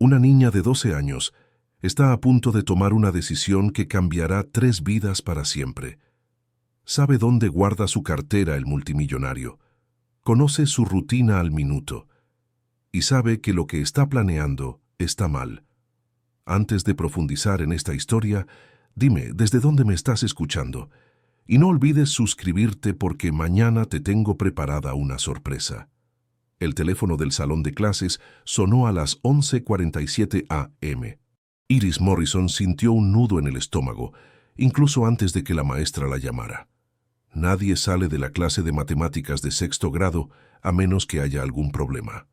Una niña de 12 años está a punto de tomar una decisión que cambiará 3 vidas para siempre. Sabe dónde guarda su cartera el multimillonario, conoce su rutina al minuto y sabe que lo que está planeando está mal. Antes de profundizar en esta historia, dime desde dónde me estás escuchando y no olvides suscribirte porque mañana te tengo preparada una sorpresa. El teléfono del salón de clases sonó a las 11:47 a.m. Iris Morrison sintió un nudo en el estómago, incluso antes de que la maestra la llamara. Nadie sale de la clase de matemáticas de 6º grado a menos que haya algún problema.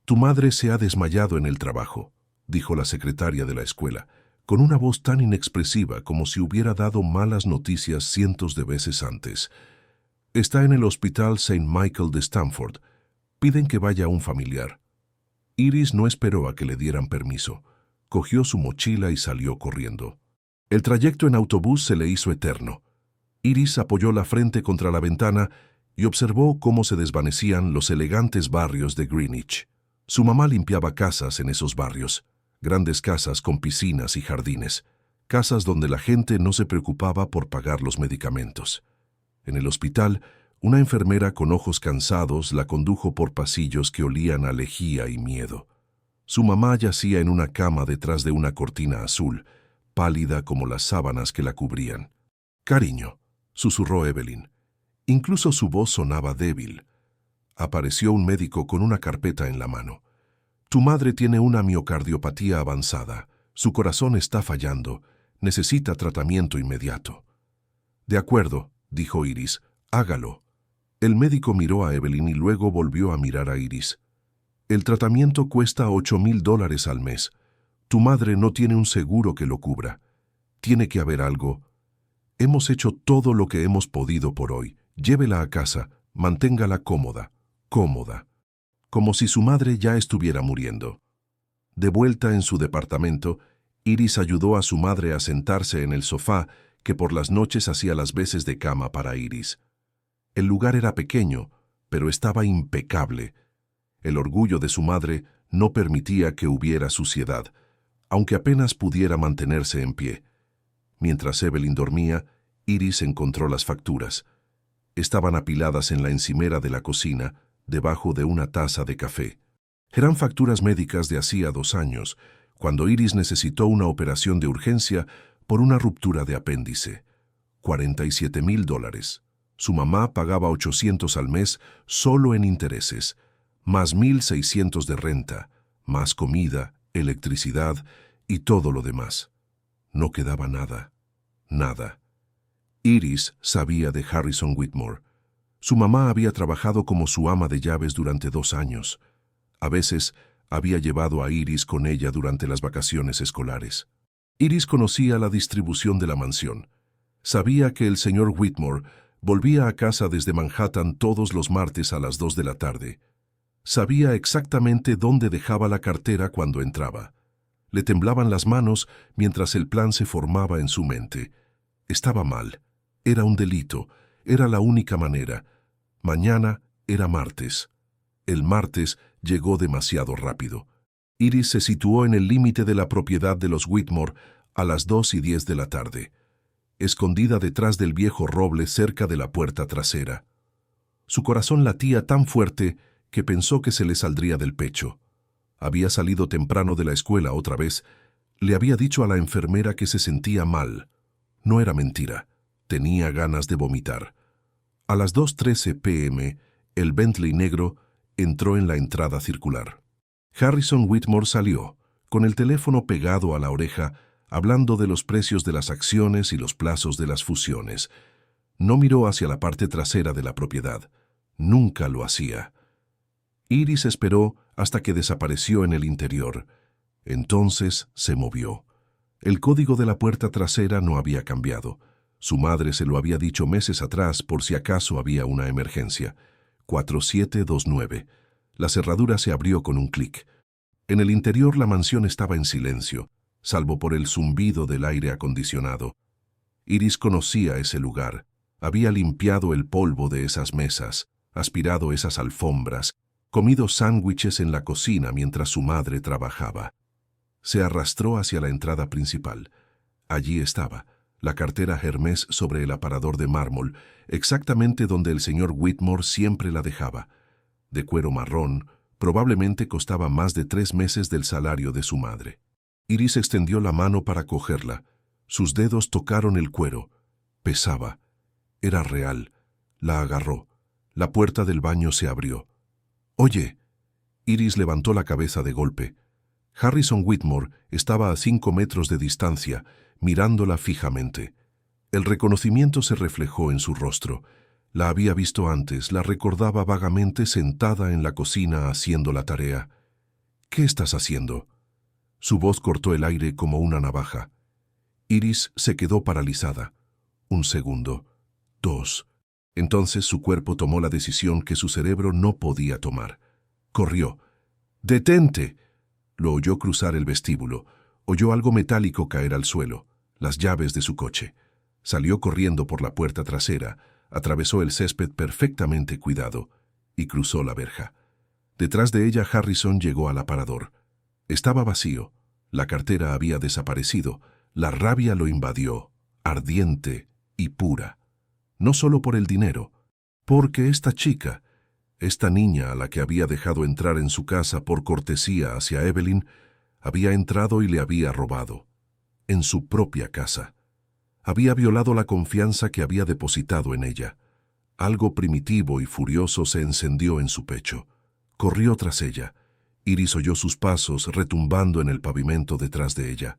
Tu madre se ha desmayado en el trabajo, dijo la secretaria de la escuela, con una voz tan inexpresiva como si hubiera dado malas noticias cientos de veces antes. Está en el hospital St. Michael de Stamford. Piden que vaya un familiar. Iris no esperó a que le dieran permiso. Cogió su mochila y salió corriendo. El trayecto en autobús se le hizo eterno. Iris apoyó la frente contra la ventana y observó cómo se desvanecían los elegantes barrios de Greenwich. Su mamá limpiaba casas en esos barrios, grandes casas con piscinas y jardines, casas donde la gente no se preocupaba por pagar los medicamentos. En el hospital, una enfermera con ojos cansados la condujo por pasillos que olían a lejía y miedo. Su mamá yacía en una cama detrás de una cortina azul, pálida como las sábanas que la cubrían. «Cariño», susurró Evelyn. Incluso su voz sonaba débil. Apareció un médico con una carpeta en la mano. «Tu madre tiene una miocardiopatía avanzada. Su corazón está fallando. Necesita tratamiento inmediato». «De acuerdo», dijo Iris. «Hágalo». El médico miró a Evelyn y luego volvió a mirar a Iris. «El tratamiento cuesta $8,000 al mes. Tu madre no tiene un seguro que lo cubra. Tiene que haber algo. Hemos hecho todo lo que hemos podido por hoy. Llévela a casa, manténgala cómoda, como si su madre ya estuviera muriendo». De vuelta en su departamento, Iris ayudó a su madre a sentarse en el sofá que por las noches hacía las veces de cama para Iris. El lugar era pequeño, pero estaba impecable. El orgullo de su madre no permitía que hubiera suciedad, aunque apenas pudiera mantenerse en pie. Mientras Evelyn dormía, Iris encontró las facturas. Estaban apiladas en la encimera de la cocina, debajo de una taza de café. Eran facturas médicas de hacía 2 años, cuando Iris necesitó una operación de urgencia por una ruptura de apéndice. $47,000. Su mamá pagaba $800 al mes solo en intereses, más $1,600 de renta, más comida, electricidad y todo lo demás. No quedaba nada. Nada. Iris sabía de Harrison Whitmore. Su mamá había trabajado como su ama de llaves durante 2 años. A veces había llevado a Iris con ella durante las vacaciones escolares. Iris conocía la distribución de la mansión. Sabía que el señor Whitmore volvía a casa desde Manhattan todos los martes a las 2 de la tarde. Sabía exactamente dónde dejaba la cartera cuando entraba. Le temblaban las manos mientras el plan se formaba en su mente. Estaba mal. Era un delito. Era la única manera. Mañana era martes. El martes llegó demasiado rápido. Iris se situó en el límite de la propiedad de los Whitmore a las 2:10 de la tarde, escondida detrás del viejo roble cerca de la puerta trasera. Su corazón latía tan fuerte que pensó que se le saldría del pecho. Había salido temprano de la escuela otra vez. Le había dicho a la enfermera que se sentía mal. No era mentira. Tenía ganas de vomitar. A las 2:13 p.m., el Bentley negro entró en la entrada circular. Harrison Whitmore salió, con el teléfono pegado a la oreja, hablando de los precios de las acciones y los plazos de las fusiones. No miró hacia la parte trasera de la propiedad. Nunca lo hacía. Iris esperó hasta que desapareció en el interior. Entonces se movió. El código de la puerta trasera no había cambiado. Su madre se lo había dicho meses atrás por si acaso había una emergencia. 4729. La cerradura se abrió con un clic. En el interior la mansión estaba en silencio, salvo por el zumbido del aire acondicionado. Iris conocía ese lugar. Había limpiado el polvo de esas mesas, aspirado esas alfombras, comido sándwiches en la cocina mientras su madre trabajaba. Se arrastró hacia la entrada principal. Allí estaba, la cartera Hermès sobre el aparador de mármol, exactamente donde el señor Whitmore siempre la dejaba. De cuero marrón, probablemente costaba más de 3 meses del salario de su madre. Iris extendió la mano para cogerla. Sus dedos tocaron el cuero. Pesaba. Era real. La agarró. La puerta del baño se abrió. «Oye». Iris levantó la cabeza de golpe. Harrison Whitmore estaba a 5 metros de distancia, mirándola fijamente. El reconocimiento se reflejó en su rostro. La había visto antes, la recordaba vagamente sentada en la cocina haciendo la tarea. «¿Qué estás haciendo?». Su voz cortó el aire como una navaja. Iris se quedó paralizada. 1 segundo. 2. Entonces su cuerpo tomó la decisión que su cerebro no podía tomar. Corrió. «¡Detente!». Lo oyó cruzar el vestíbulo. Oyó algo metálico caer al suelo, las llaves de su coche. Salió corriendo por la puerta trasera, atravesó el césped perfectamente cuidado y cruzó la verja. Detrás de ella Harrison llegó al aparador. Estaba vacío. La cartera había desaparecido. La rabia lo invadió, ardiente y pura. No solo por el dinero, porque esta chica, esta niña a la que había dejado entrar en su casa por cortesía hacia Evelyn, había entrado y le había robado. En su propia casa. Había violado la confianza que había depositado en ella. Algo primitivo y furioso se encendió en su pecho. Corrió tras ella. Iris oyó sus pasos retumbando en el pavimento detrás de ella.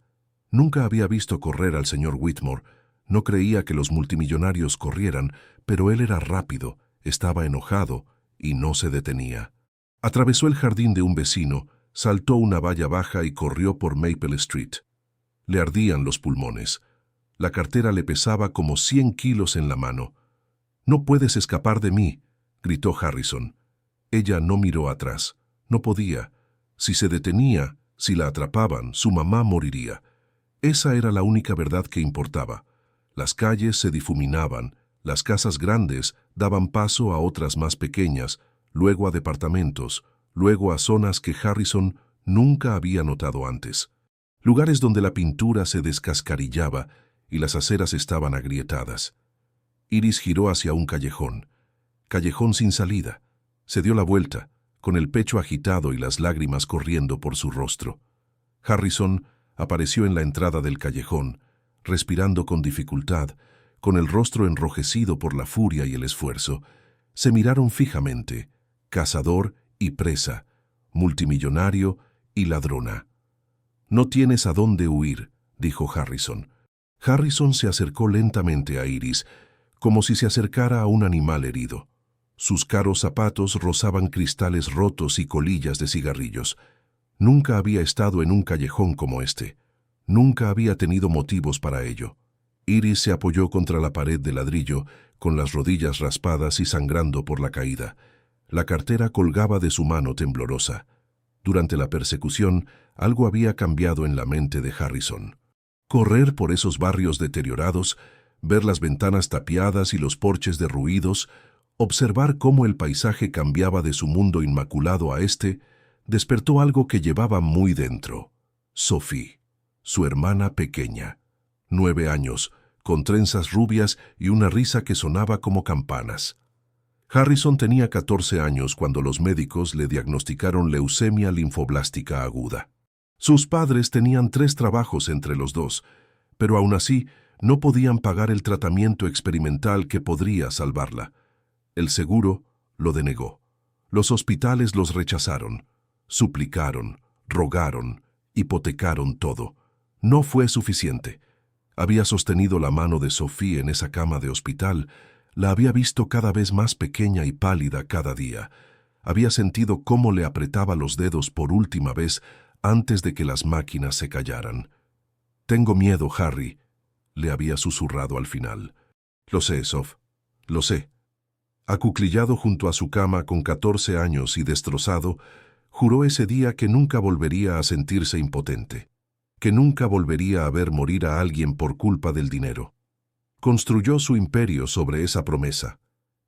Nunca había visto correr al señor Whitmore. No creía que los multimillonarios corrieran, pero él era rápido, estaba enojado y no se detenía. Atravesó el jardín de un vecino, saltó una valla baja y corrió por Maple Street. Le ardían los pulmones. La cartera le pesaba como 100 kilos en la mano. «No puedes escapar de mí», gritó Harrison. Ella no miró atrás. No podía. Si se detenía, si la atrapaban, su mamá moriría. Esa era la única verdad que importaba. Las calles se difuminaban, las casas grandes daban paso a otras más pequeñas, luego a departamentos, luego a zonas que Harrison nunca había notado antes. Lugares donde la pintura se descascarillaba y las aceras estaban agrietadas. Iris giró hacia un callejón. Callejón sin salida. Se dio la vuelta, con el pecho agitado y las lágrimas corriendo por su rostro. Harrison apareció en la entrada del callejón, respirando con dificultad, con el rostro enrojecido por la furia y el esfuerzo. Se miraron fijamente, cazador y presa, multimillonario y ladrona. «No tienes a dónde huir», dijo Harrison. Harrison se acercó lentamente a Iris, como si se acercara a un animal herido. Sus caros zapatos rozaban cristales rotos y colillas de cigarrillos. Nunca había estado en un callejón como este. Nunca había tenido motivos para ello. Iris se apoyó contra la pared de ladrillo, con las rodillas raspadas y sangrando por la caída. La cartera colgaba de su mano temblorosa. Durante la persecución, algo había cambiado en la mente de Harrison. Correr por esos barrios deteriorados, ver las ventanas tapiadas y los porches derruidos, observar cómo el paisaje cambiaba de su mundo inmaculado a este, despertó algo que llevaba muy dentro. Sophie, su hermana pequeña. 9 años, con trenzas rubias y una risa que sonaba como campanas. Harrison tenía 14 años cuando los médicos le diagnosticaron leucemia linfoblástica aguda. Sus padres tenían 3 trabajos entre los dos, pero aún así no podían pagar el tratamiento experimental que podría salvarla. El seguro lo denegó. Los hospitales los rechazaron. Suplicaron, rogaron, hipotecaron todo. No fue suficiente. Había sostenido la mano de Sophie en esa cama de hospital. La había visto cada vez más pequeña y pálida cada día. Había sentido cómo le apretaba los dedos por última vez antes de que las máquinas se callaran. «Tengo miedo, Harry», le había susurrado al final. «Lo sé, Soph, lo sé». Acuclillado junto a su cama con 14 años y destrozado, juró ese día que nunca volvería a sentirse impotente, que nunca volvería a ver morir a alguien por culpa del dinero. Construyó su imperio sobre esa promesa,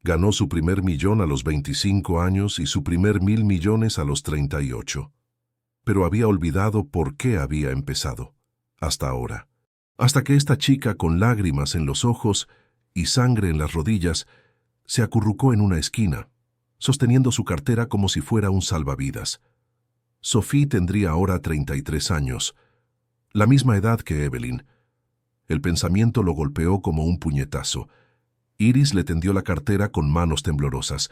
Ganó su primer millón a los 25 años y su primer 1.000 millones a los 38. Pero había olvidado por qué había empezado, hasta ahora. Hasta que esta chica, con lágrimas en los ojos y sangre en las rodillas, se acurrucó en una esquina, sosteniendo su cartera como si fuera un salvavidas. Sophie tendría ahora 33 años, la misma edad que Evelyn. El pensamiento lo golpeó como un puñetazo. Iris le tendió la cartera con manos temblorosas.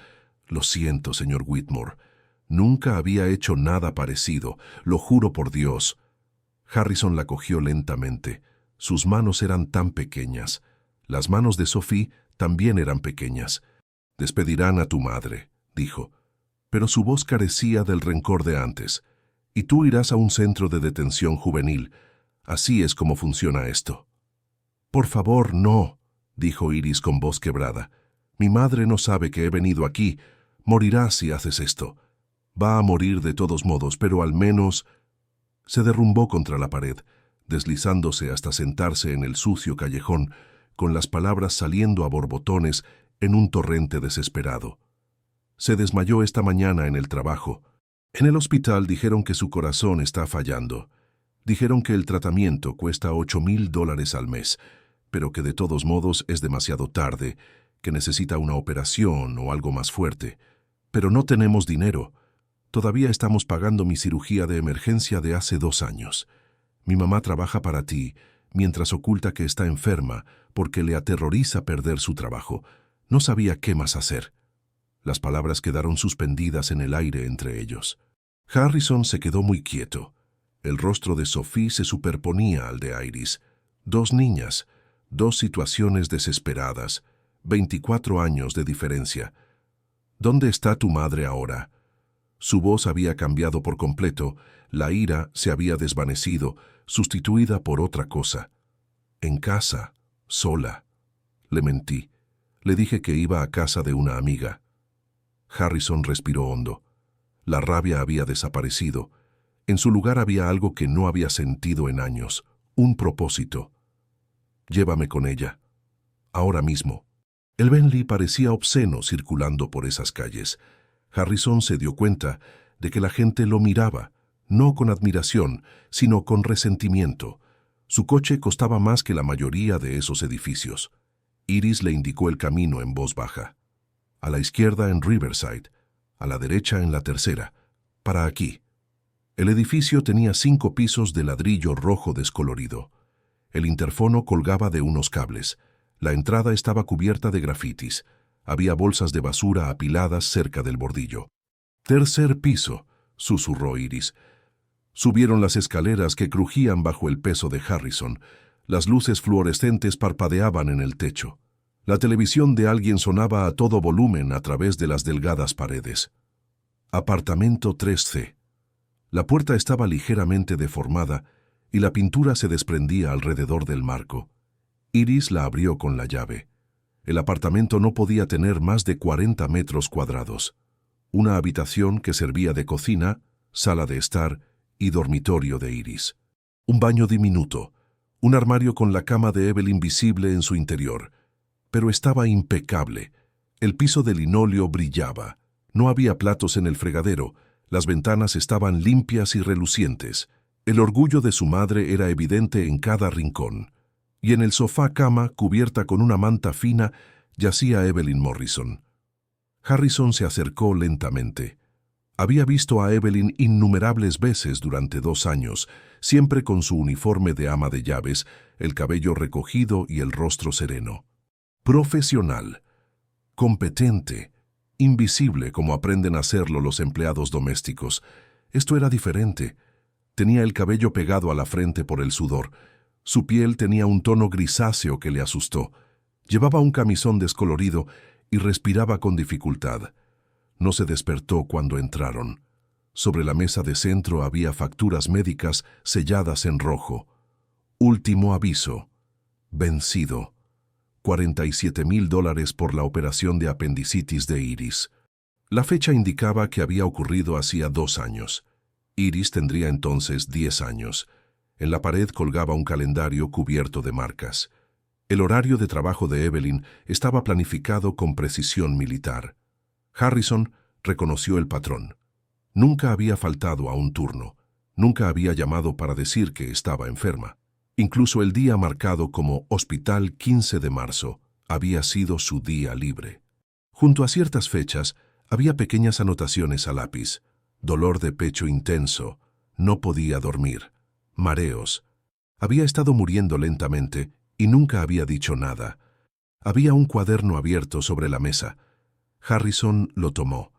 «Lo siento, señor Whitmore. Nunca había hecho nada parecido, lo juro por Dios». Harrison la cogió lentamente. Sus manos eran tan pequeñas. Las manos de Sophie también eran pequeñas. «Despedirán a tu madre», dijo. Pero su voz carecía del rencor de antes. «Y tú irás a un centro de detención juvenil. Así es como funciona esto». «Por favor, no», dijo Iris con voz quebrada. «Mi madre no sabe que he venido aquí. Morirá si haces esto. Va a morir de todos modos, pero al menos...» Se derrumbó contra la pared, deslizándose hasta sentarse en el sucio callejón, con las palabras saliendo a borbotones en un torrente desesperado. Se desmayó esta mañana en el trabajo. En el hospital dijeron que su corazón está fallando. Dijeron que el tratamiento cuesta $8,000 al mes, pero que de todos modos es demasiado tarde, que necesita una operación o algo más fuerte. Pero no tenemos dinero. Todavía estamos pagando mi cirugía de emergencia de hace 2 años. Mi mamá trabaja para ti, mientras oculta que está enferma, porque le aterroriza perder su trabajo. No sabía qué más hacer. Las palabras quedaron suspendidas en el aire entre ellos. Harrison se quedó muy quieto. El rostro de Sophie se superponía al de Iris. 2 niñas, 2 situaciones desesperadas, 24 años de diferencia. «¿Dónde está tu madre ahora?» Su voz había cambiado por completo, la ira se había desvanecido, sustituida por otra cosa. «En casa, sola». Le mentí. Le dije que iba a casa de una amiga. Harrison respiró hondo. La rabia había desaparecido. En su lugar había algo que no había sentido en años, un propósito. «Llévame con ella. Ahora mismo». El Bentley parecía obsceno circulando por esas calles. Harrison se dio cuenta de que la gente lo miraba, no con admiración, sino con resentimiento. Su coche costaba más que la mayoría de esos edificios. Iris le indicó el camino en voz baja. «A la izquierda en Riverside, a la derecha en la tercera, para aquí». El edificio tenía 5 pisos de ladrillo rojo descolorido. El interfono colgaba de unos cables. La entrada estaba cubierta de grafitis. Había bolsas de basura apiladas cerca del bordillo. «Tercer piso», susurró Iris. Subieron las escaleras que crujían bajo el peso de Harrison. Las luces fluorescentes parpadeaban en el techo. La televisión de alguien sonaba a todo volumen a través de las delgadas paredes. Apartamento 3C. La puerta estaba ligeramente deformada y la pintura se desprendía alrededor del marco. Iris la abrió con la llave. El apartamento no podía tener más de 40 metros cuadrados. Una habitación que servía de cocina, sala de estar y dormitorio de Iris. Un baño diminuto, un armario con la cama de Evelyn visible en su interior. Pero estaba impecable. El piso de linóleo brillaba. No había platos en el fregadero. Las ventanas estaban limpias y relucientes. El orgullo de su madre era evidente en cada rincón. Y en el sofá-cama, cubierta con una manta fina, yacía Evelyn Morrison. Harrison se acercó lentamente. Había visto a Evelyn innumerables veces durante 2 años, siempre con su uniforme de ama de llaves, el cabello recogido y el rostro sereno. Profesional, competente, invisible como aprenden a hacerlo los empleados domésticos. Esto era diferente. Tenía el cabello pegado a la frente por el sudor. Su piel tenía un tono grisáceo que le asustó. Llevaba un camisón descolorido y respiraba con dificultad. No se despertó cuando entraron. Sobre la mesa de centro había facturas médicas selladas en rojo. Último aviso. Vencido. $47,000 por la operación de apendicitis de Iris. La fecha indicaba que había ocurrido hacía 2 años. Iris tendría entonces 10 años. En la pared colgaba un calendario cubierto de marcas. El horario de trabajo de Evelyn estaba planificado con precisión militar. Harrison reconoció el patrón. Nunca había faltado a un turno. Nunca había llamado para decir que estaba enferma. Incluso el día marcado como Hospital 15 de marzo había sido su día libre. Junto a ciertas fechas había pequeñas anotaciones a lápiz. Dolor de pecho intenso. No podía dormir. Mareos. Había estado muriendo lentamente y nunca había dicho nada. Había un cuaderno abierto sobre la mesa. Harrison lo tomó.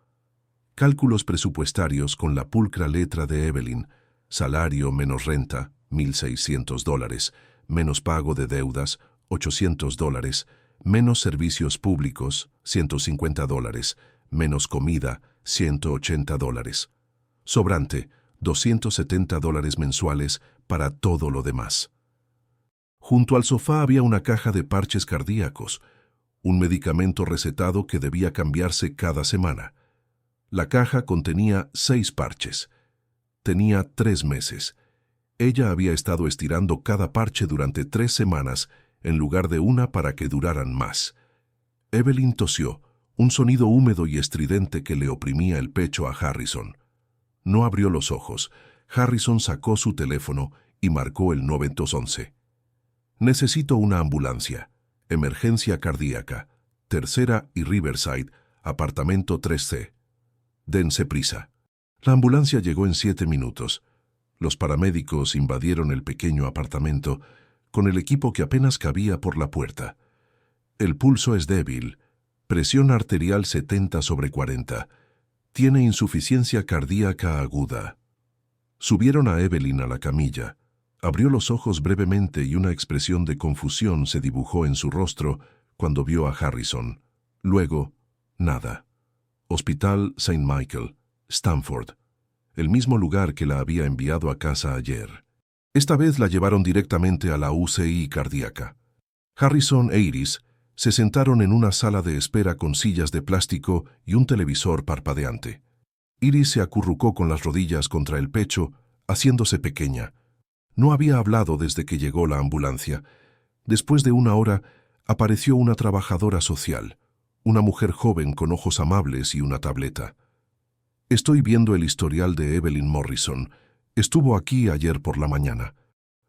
Cálculos presupuestarios con la pulcra letra de Evelyn. Salario menos renta, $1,600, menos pago de deudas, $800, menos servicios públicos, $150, menos comida, $180. Sobrante, $270 mensuales para todo lo demás. Junto al sofá había una caja de parches cardíacos, un medicamento recetado que debía cambiarse cada semana. La caja contenía 6 parches. Tenía 3 meses. Ella había estado estirando cada parche durante 3 semanas en lugar de una para que duraran más. Evelyn tosió, un sonido húmedo y estridente que le oprimía el pecho a Harrison. No abrió los ojos. Harrison sacó su teléfono y marcó el 911. Necesito una ambulancia. Emergencia cardíaca. Tercera y Riverside, apartamento 3C. Dense prisa. La ambulancia llegó en 7 minutos. Los paramédicos invadieron el pequeño apartamento con el equipo que apenas cabía por la puerta. El pulso es débil. Presión arterial 70/40. Tiene insuficiencia cardíaca aguda. Subieron a Evelyn a la camilla. Abrió los ojos brevemente y una expresión de confusión se dibujó en su rostro cuando vio a Harrison. Luego, nada. Hospital St. Michael, Stamford. El mismo lugar que la había enviado a casa ayer. Esta vez la llevaron directamente a la UCI cardíaca. Harrison e Iris se sentaron en una sala de espera con sillas de plástico y un televisor parpadeante. Iris se acurrucó con las rodillas contra el pecho, haciéndose pequeña. No había hablado desde que llegó la ambulancia. Después de 1 hora, apareció una trabajadora social, una mujer joven con ojos amables y una tableta. Estoy viendo el historial de Evelyn Morrison. Estuvo aquí ayer por la mañana.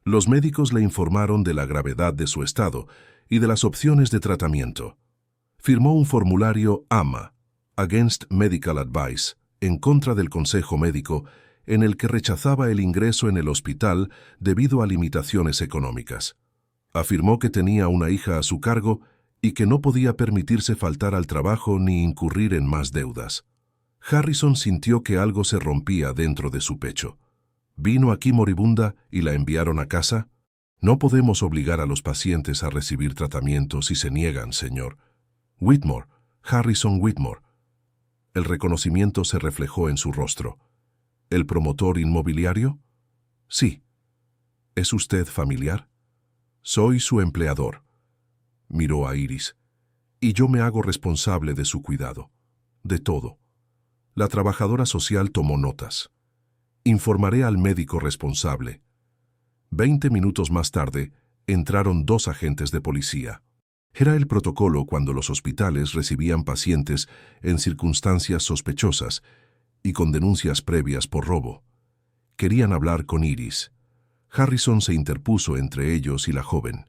Los médicos le informaron de la gravedad de su estado y de las opciones de tratamiento. Firmó un formulario AMA, Against Medical Advice, en contra del consejo médico, en el que rechazaba el ingreso en el hospital debido a limitaciones económicas. Afirmó que tenía una hija a su cargo y que no podía permitirse faltar al trabajo ni incurrir en más deudas. Harrison sintió que algo se rompía dentro de su pecho. ¿Vino aquí moribunda y la enviaron a casa? No podemos obligar a los pacientes a recibir tratamiento si se niegan, señor. Whitmore, Harrison Whitmore. El reconocimiento se reflejó en su rostro. ¿El promotor inmobiliario? Sí. ¿Es usted familiar? Soy su empleador. Miró a Iris. Y yo me hago responsable de su cuidado. De todo. La trabajadora social tomó notas. Informaré al médico responsable. 20 minutos más tarde, entraron 2 agentes de policía. Era el protocolo cuando los hospitales recibían pacientes en circunstancias sospechosas y con denuncias previas por robo. Querían hablar con Iris. Harrison se interpuso entre ellos y la joven.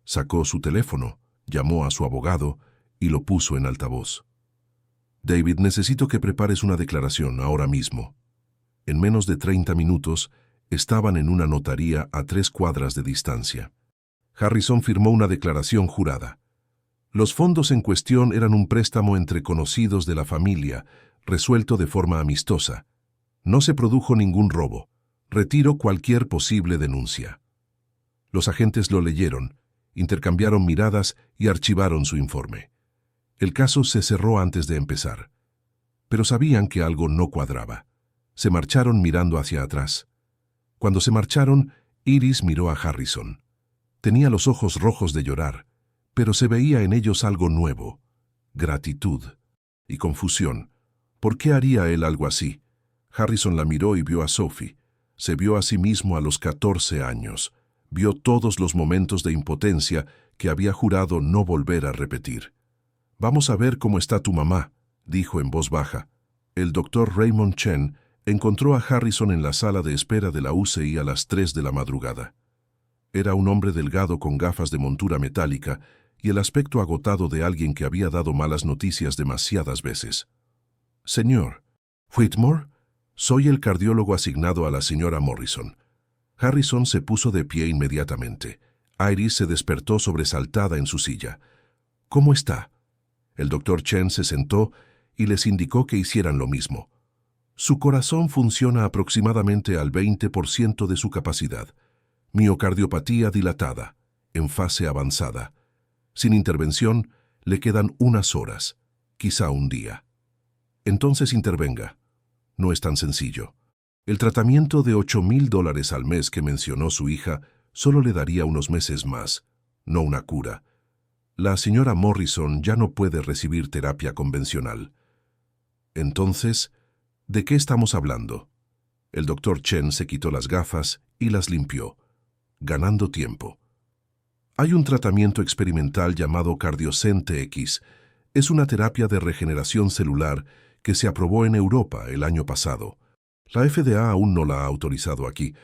Sacó su teléfono, llamó a su abogado y lo puso en altavoz. David, necesito que prepares una declaración ahora mismo. En menos de 30 minutos, estaban en una notaría a 3 cuadras de distancia. Harrison firmó una declaración jurada. Los fondos en cuestión eran un préstamo entre conocidos de la familia, resuelto de forma amistosa. No se produjo ningún robo. Retiro cualquier posible denuncia. Los agentes lo leyeron, intercambiaron miradas y archivaron su informe. El caso se cerró antes de empezar. Pero sabían que algo no cuadraba. Se marcharon mirando hacia atrás. Cuando se marcharon, Iris miró a Harrison. Tenía los ojos rojos de llorar, pero se veía en ellos algo nuevo. Gratitud y confusión. ¿Por qué haría él algo así? Harrison la miró y vio a Sophie. Se vio a sí mismo a los 14 años. Vio todos los momentos de impotencia que había jurado no volver a repetir. «Vamos a ver cómo está tu mamá», dijo en voz baja. El doctor Raymond Chen encontró a Harrison en la sala de espera de la UCI a las 3 de la madrugada. Era un hombre delgado con gafas de montura metálica y el aspecto agotado de alguien que había dado malas noticias demasiadas veces. «Señor Whitmore, soy el cardiólogo asignado a la señora Morrison». Harrison se puso de pie inmediatamente. Iris se despertó sobresaltada en su silla. «¿Cómo está?» El doctor Chen se sentó y les indicó que hicieran lo mismo. «Su corazón funciona aproximadamente al 20% de su capacidad. Miocardiopatía dilatada, en fase avanzada. Sin intervención, le quedan unas horas, quizá un día. Entonces intervenga. No es tan sencillo. El tratamiento de $8,000 al mes que mencionó su hija solo le daría unos meses más, no una cura. La señora Morrison ya no puede recibir terapia convencional». Entonces, ¿de qué estamos hablando? El doctor Chen se quitó las gafas y las limpió, ganando tiempo. Hay un tratamiento experimental llamado Cardiocen TX. Es una terapia de regeneración celular que se aprobó en Europa el año pasado. La FDA aún no la ha autorizado aquí,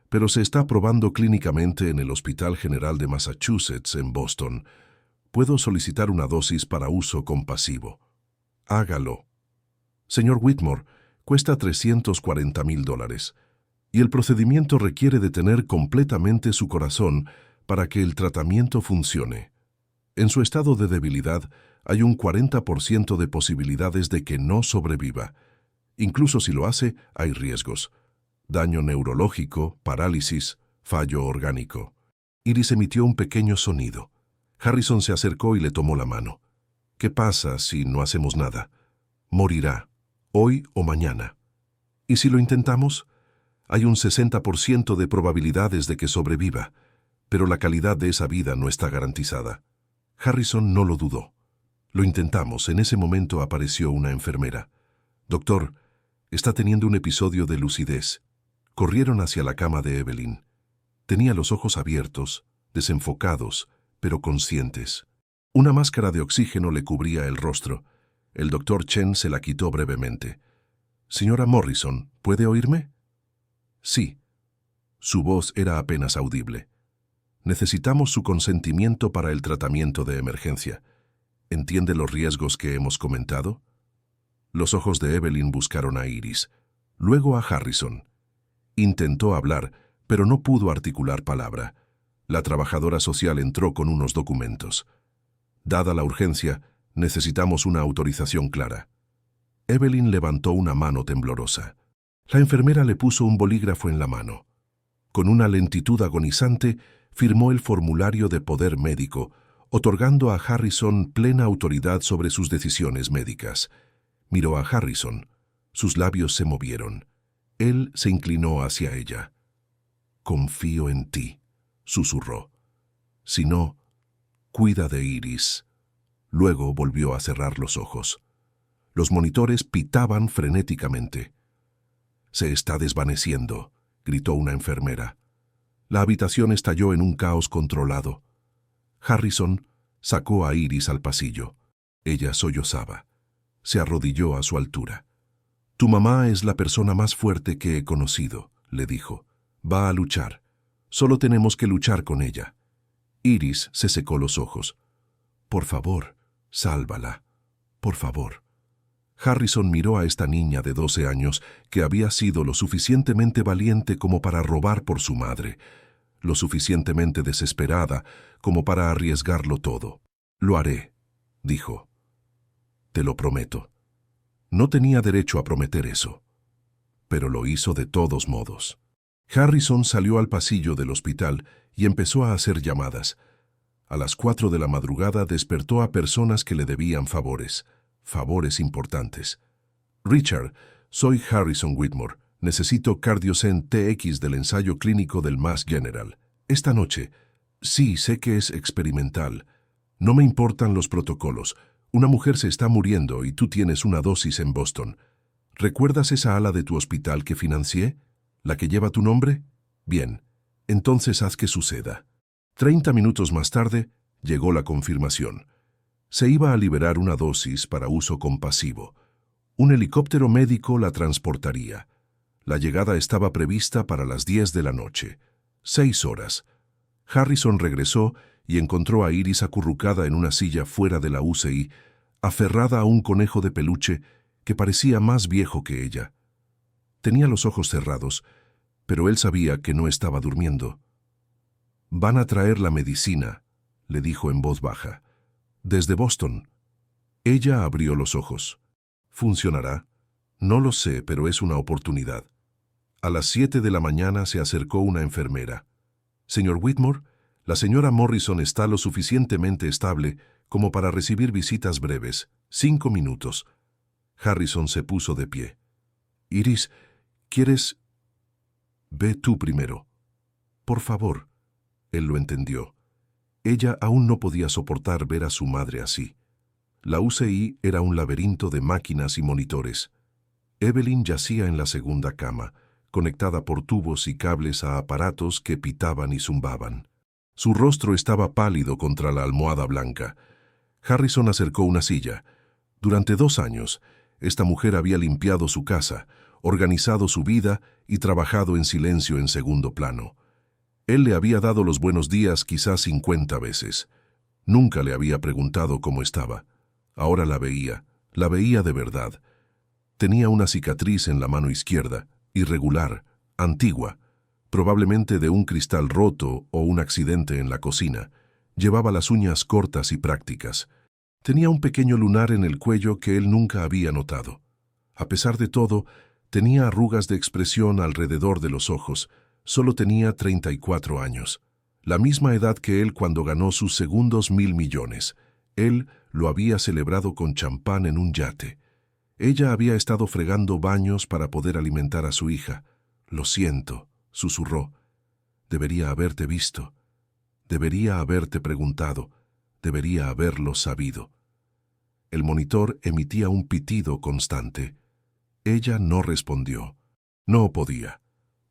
pero se está probando clínicamente en el Hospital General de Massachusetts en Boston. Puedo solicitar una dosis para uso compasivo. Hágalo. Señor Whitmore, cuesta $340,000 y el procedimiento requiere detener completamente su corazón para que el tratamiento funcione. En su estado de debilidad hay un 40% de posibilidades de que no sobreviva. Incluso si lo hace, hay riesgos. Daño neurológico, parálisis, fallo orgánico. Iris emitió un pequeño sonido. Harrison se acercó y le tomó la mano. «¿Qué pasa si no hacemos nada? Morirá, hoy o mañana. ¿Y si lo intentamos? Hay un 60% de probabilidades de que sobreviva, pero la calidad de esa vida no está garantizada». Harrison no lo dudó. Lo intentamos. En ese momento apareció una enfermera. «Doctor, está teniendo un episodio de lucidez». Corrieron hacia la cama de Evelyn. Tenía los ojos abiertos, desenfocados, pero conscientes. Una máscara de oxígeno le cubría el rostro. El doctor Chen se la quitó brevemente. «Señora Morrison, ¿puede oírme?» «Sí». Su voz era apenas audible. «Necesitamos su consentimiento para el tratamiento de emergencia. ¿Entiende los riesgos que hemos comentado?» Los ojos de Evelyn buscaron a Iris, luego a Harrison. Intentó hablar, pero no pudo articular palabra. La trabajadora social entró con unos documentos. «Dada la urgencia, necesitamos una autorización clara». Evelyn levantó una mano temblorosa. La enfermera le puso un bolígrafo en la mano. Con una lentitud agonizante, firmó el formulario de poder médico, otorgando a Harrison plena autoridad sobre sus decisiones médicas. Miró a Harrison. Sus labios se movieron. Él se inclinó hacia ella. «Confío en ti», susurró. «Si no, cuida de Iris». Luego volvió a cerrar los ojos. Los monitores pitaban frenéticamente. «Se está desvaneciendo», gritó una enfermera. La habitación estalló en un caos controlado. Harrison sacó a Iris al pasillo. Ella sollozaba. Se arrodilló a su altura. «Tu mamá es la persona más fuerte que he conocido», le dijo. «Va a luchar. Solo tenemos que luchar con ella». Iris se secó los ojos. «Por favor, sálvala. Por favor». Harrison miró a esta niña de 12 años que había sido lo suficientemente valiente como para robar por su madre, lo suficientemente desesperada como para arriesgarlo todo. «Lo haré», dijo. «Te lo prometo». No tenía derecho a prometer eso, pero lo hizo de todos modos. Harrison salió al pasillo del hospital y empezó a hacer llamadas. A las 4 de la madrugada despertó a personas que le debían favores importantes. «Richard, soy Harrison Whitmore. Necesito Cardiocen TX del ensayo clínico del Mass General. Esta noche». «Sí, sé que es experimental. No me importan los protocolos. Una mujer se está muriendo y tú tienes una dosis en Boston. ¿Recuerdas esa ala de tu hospital que financié? ¿La que lleva tu nombre? Bien, entonces haz que suceda». 30 minutos más tarde, Llegó la confirmación. Se iba a liberar una dosis para uso compasivo. Un helicóptero médico la transportaría. La llegada estaba prevista para las 10 de la noche. 6 horas. Harrison regresó y encontró a Iris acurrucada en una silla fuera de la UCI, aferrada a un conejo de peluche que parecía más viejo que ella. Tenía los ojos cerrados, pero él sabía que no estaba durmiendo. «Van a traer la medicina», le dijo en voz baja. «Desde Boston». Ella abrió los ojos. «¿Funcionará? No lo sé, pero es una oportunidad». A las 7 de la mañana se acercó una enfermera. «Señor Whitmore, la señora Morrison está lo suficientemente estable como para recibir visitas breves. 5 minutos». Harrison se puso de pie. «Iris, ¿quieres...?» «Ve tú primero». «Por favor». Él lo entendió. Ella aún no podía soportar ver a su madre así. La UCI era un laberinto de máquinas y monitores. Evelyn yacía en la segunda cama, conectada por tubos y cables a aparatos que pitaban y zumbaban. Su rostro estaba pálido contra la almohada blanca. Harrison acercó una silla. Durante 2 años, esta mujer había limpiado su casa, organizado su vida y trabajado en silencio en segundo plano. Él le había dado los buenos días quizás 50 veces. Nunca le había preguntado cómo estaba. Ahora la veía de verdad. Tenía una cicatriz en la mano izquierda, irregular, antigua, probablemente de un cristal roto o un accidente en la cocina. Llevaba las uñas cortas y prácticas. Tenía un pequeño lunar en el cuello que él nunca había notado. A pesar de todo, tenía arrugas de expresión alrededor de los ojos. Solo tenía 34 años, la misma edad que él cuando ganó sus segundos 1.000 millones. Él lo había celebrado con champán en un yate. Ella había estado fregando baños para poder alimentar a su hija. «Lo siento», susurró. «Debería haberte visto. Debería haberte preguntado. Debería haberlo sabido». El monitor emitía un pitido constante. Ella no respondió. No podía.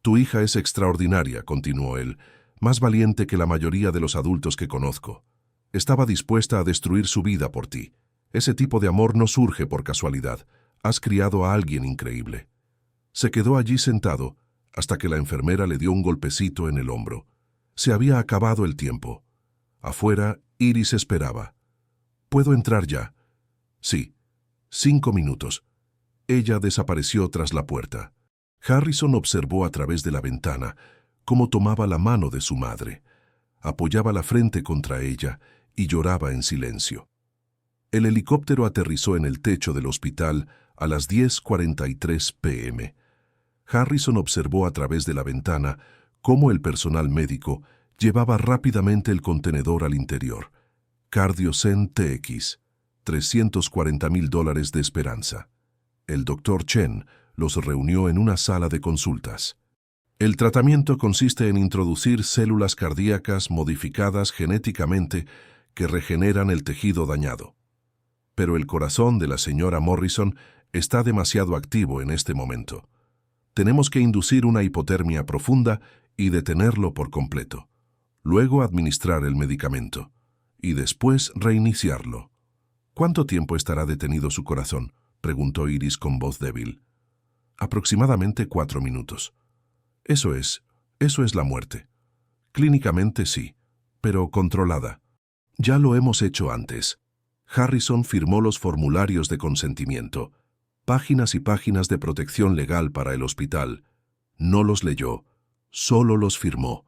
«Tu hija es extraordinaria», continuó él, «más valiente que la mayoría de los adultos que conozco. Estaba dispuesta a destruir su vida por ti. Ese tipo de amor no surge por casualidad. Has criado a alguien increíble». Se quedó allí sentado hasta que la enfermera le dio un golpecito en el hombro. Se había acabado el tiempo. Afuera, Iris esperaba. «¿Puedo entrar ya?» «Sí». 5 minutos. Ella desapareció tras la puerta. Harrison observó a través de la ventana cómo tomaba la mano de su madre, apoyaba la frente contra ella y lloraba en silencio. El helicóptero aterrizó en el techo del hospital a las 10:43 p.m. Harrison observó a través de la ventana cómo el personal médico llevaba rápidamente el contenedor al interior. CardioCen TX, $340,000 de esperanza. El Dr. Chen los reunió en una sala de consultas. El tratamiento consiste en introducir células cardíacas modificadas genéticamente que regeneran el tejido dañado. Pero el corazón de la señora Morrison está demasiado activo en este momento. Tenemos que inducir una hipotermia profunda y detenerlo por completo. Luego administrar el medicamento. Y después reiniciarlo. «¿Cuánto tiempo estará detenido su corazón?», preguntó Iris con voz débil. «Aproximadamente 4 minutos». Eso es la muerte. Clínicamente sí, pero controlada. Ya lo hemos hecho antes». Harrison firmó los formularios de consentimiento, páginas y páginas de protección legal para el hospital. No los leyó, solo los firmó.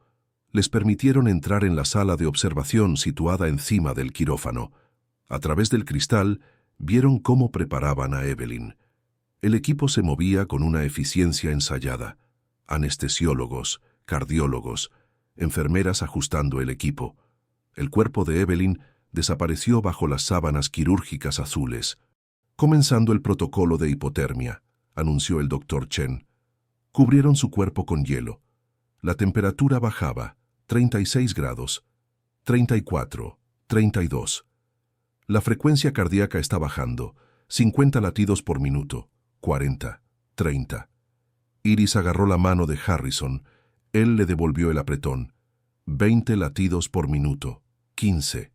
Les permitieron entrar en la sala de observación situada encima del quirófano. A través del cristal, vieron cómo preparaban a Evelyn. El equipo se movía con una eficiencia ensayada. Anestesiólogos, cardiólogos, enfermeras ajustando el equipo. El cuerpo de Evelyn desapareció bajo las sábanas quirúrgicas azules. «Comenzando el protocolo de hipotermia», anunció el Dr. Chen. Cubrieron su cuerpo con hielo. La temperatura bajaba, 36 grados, 34, 32. La frecuencia cardíaca está bajando, 50 latidos por minuto, 40, 30. Iris agarró la mano de Harrison. Él le devolvió el apretón. 20 latidos por minuto, 15.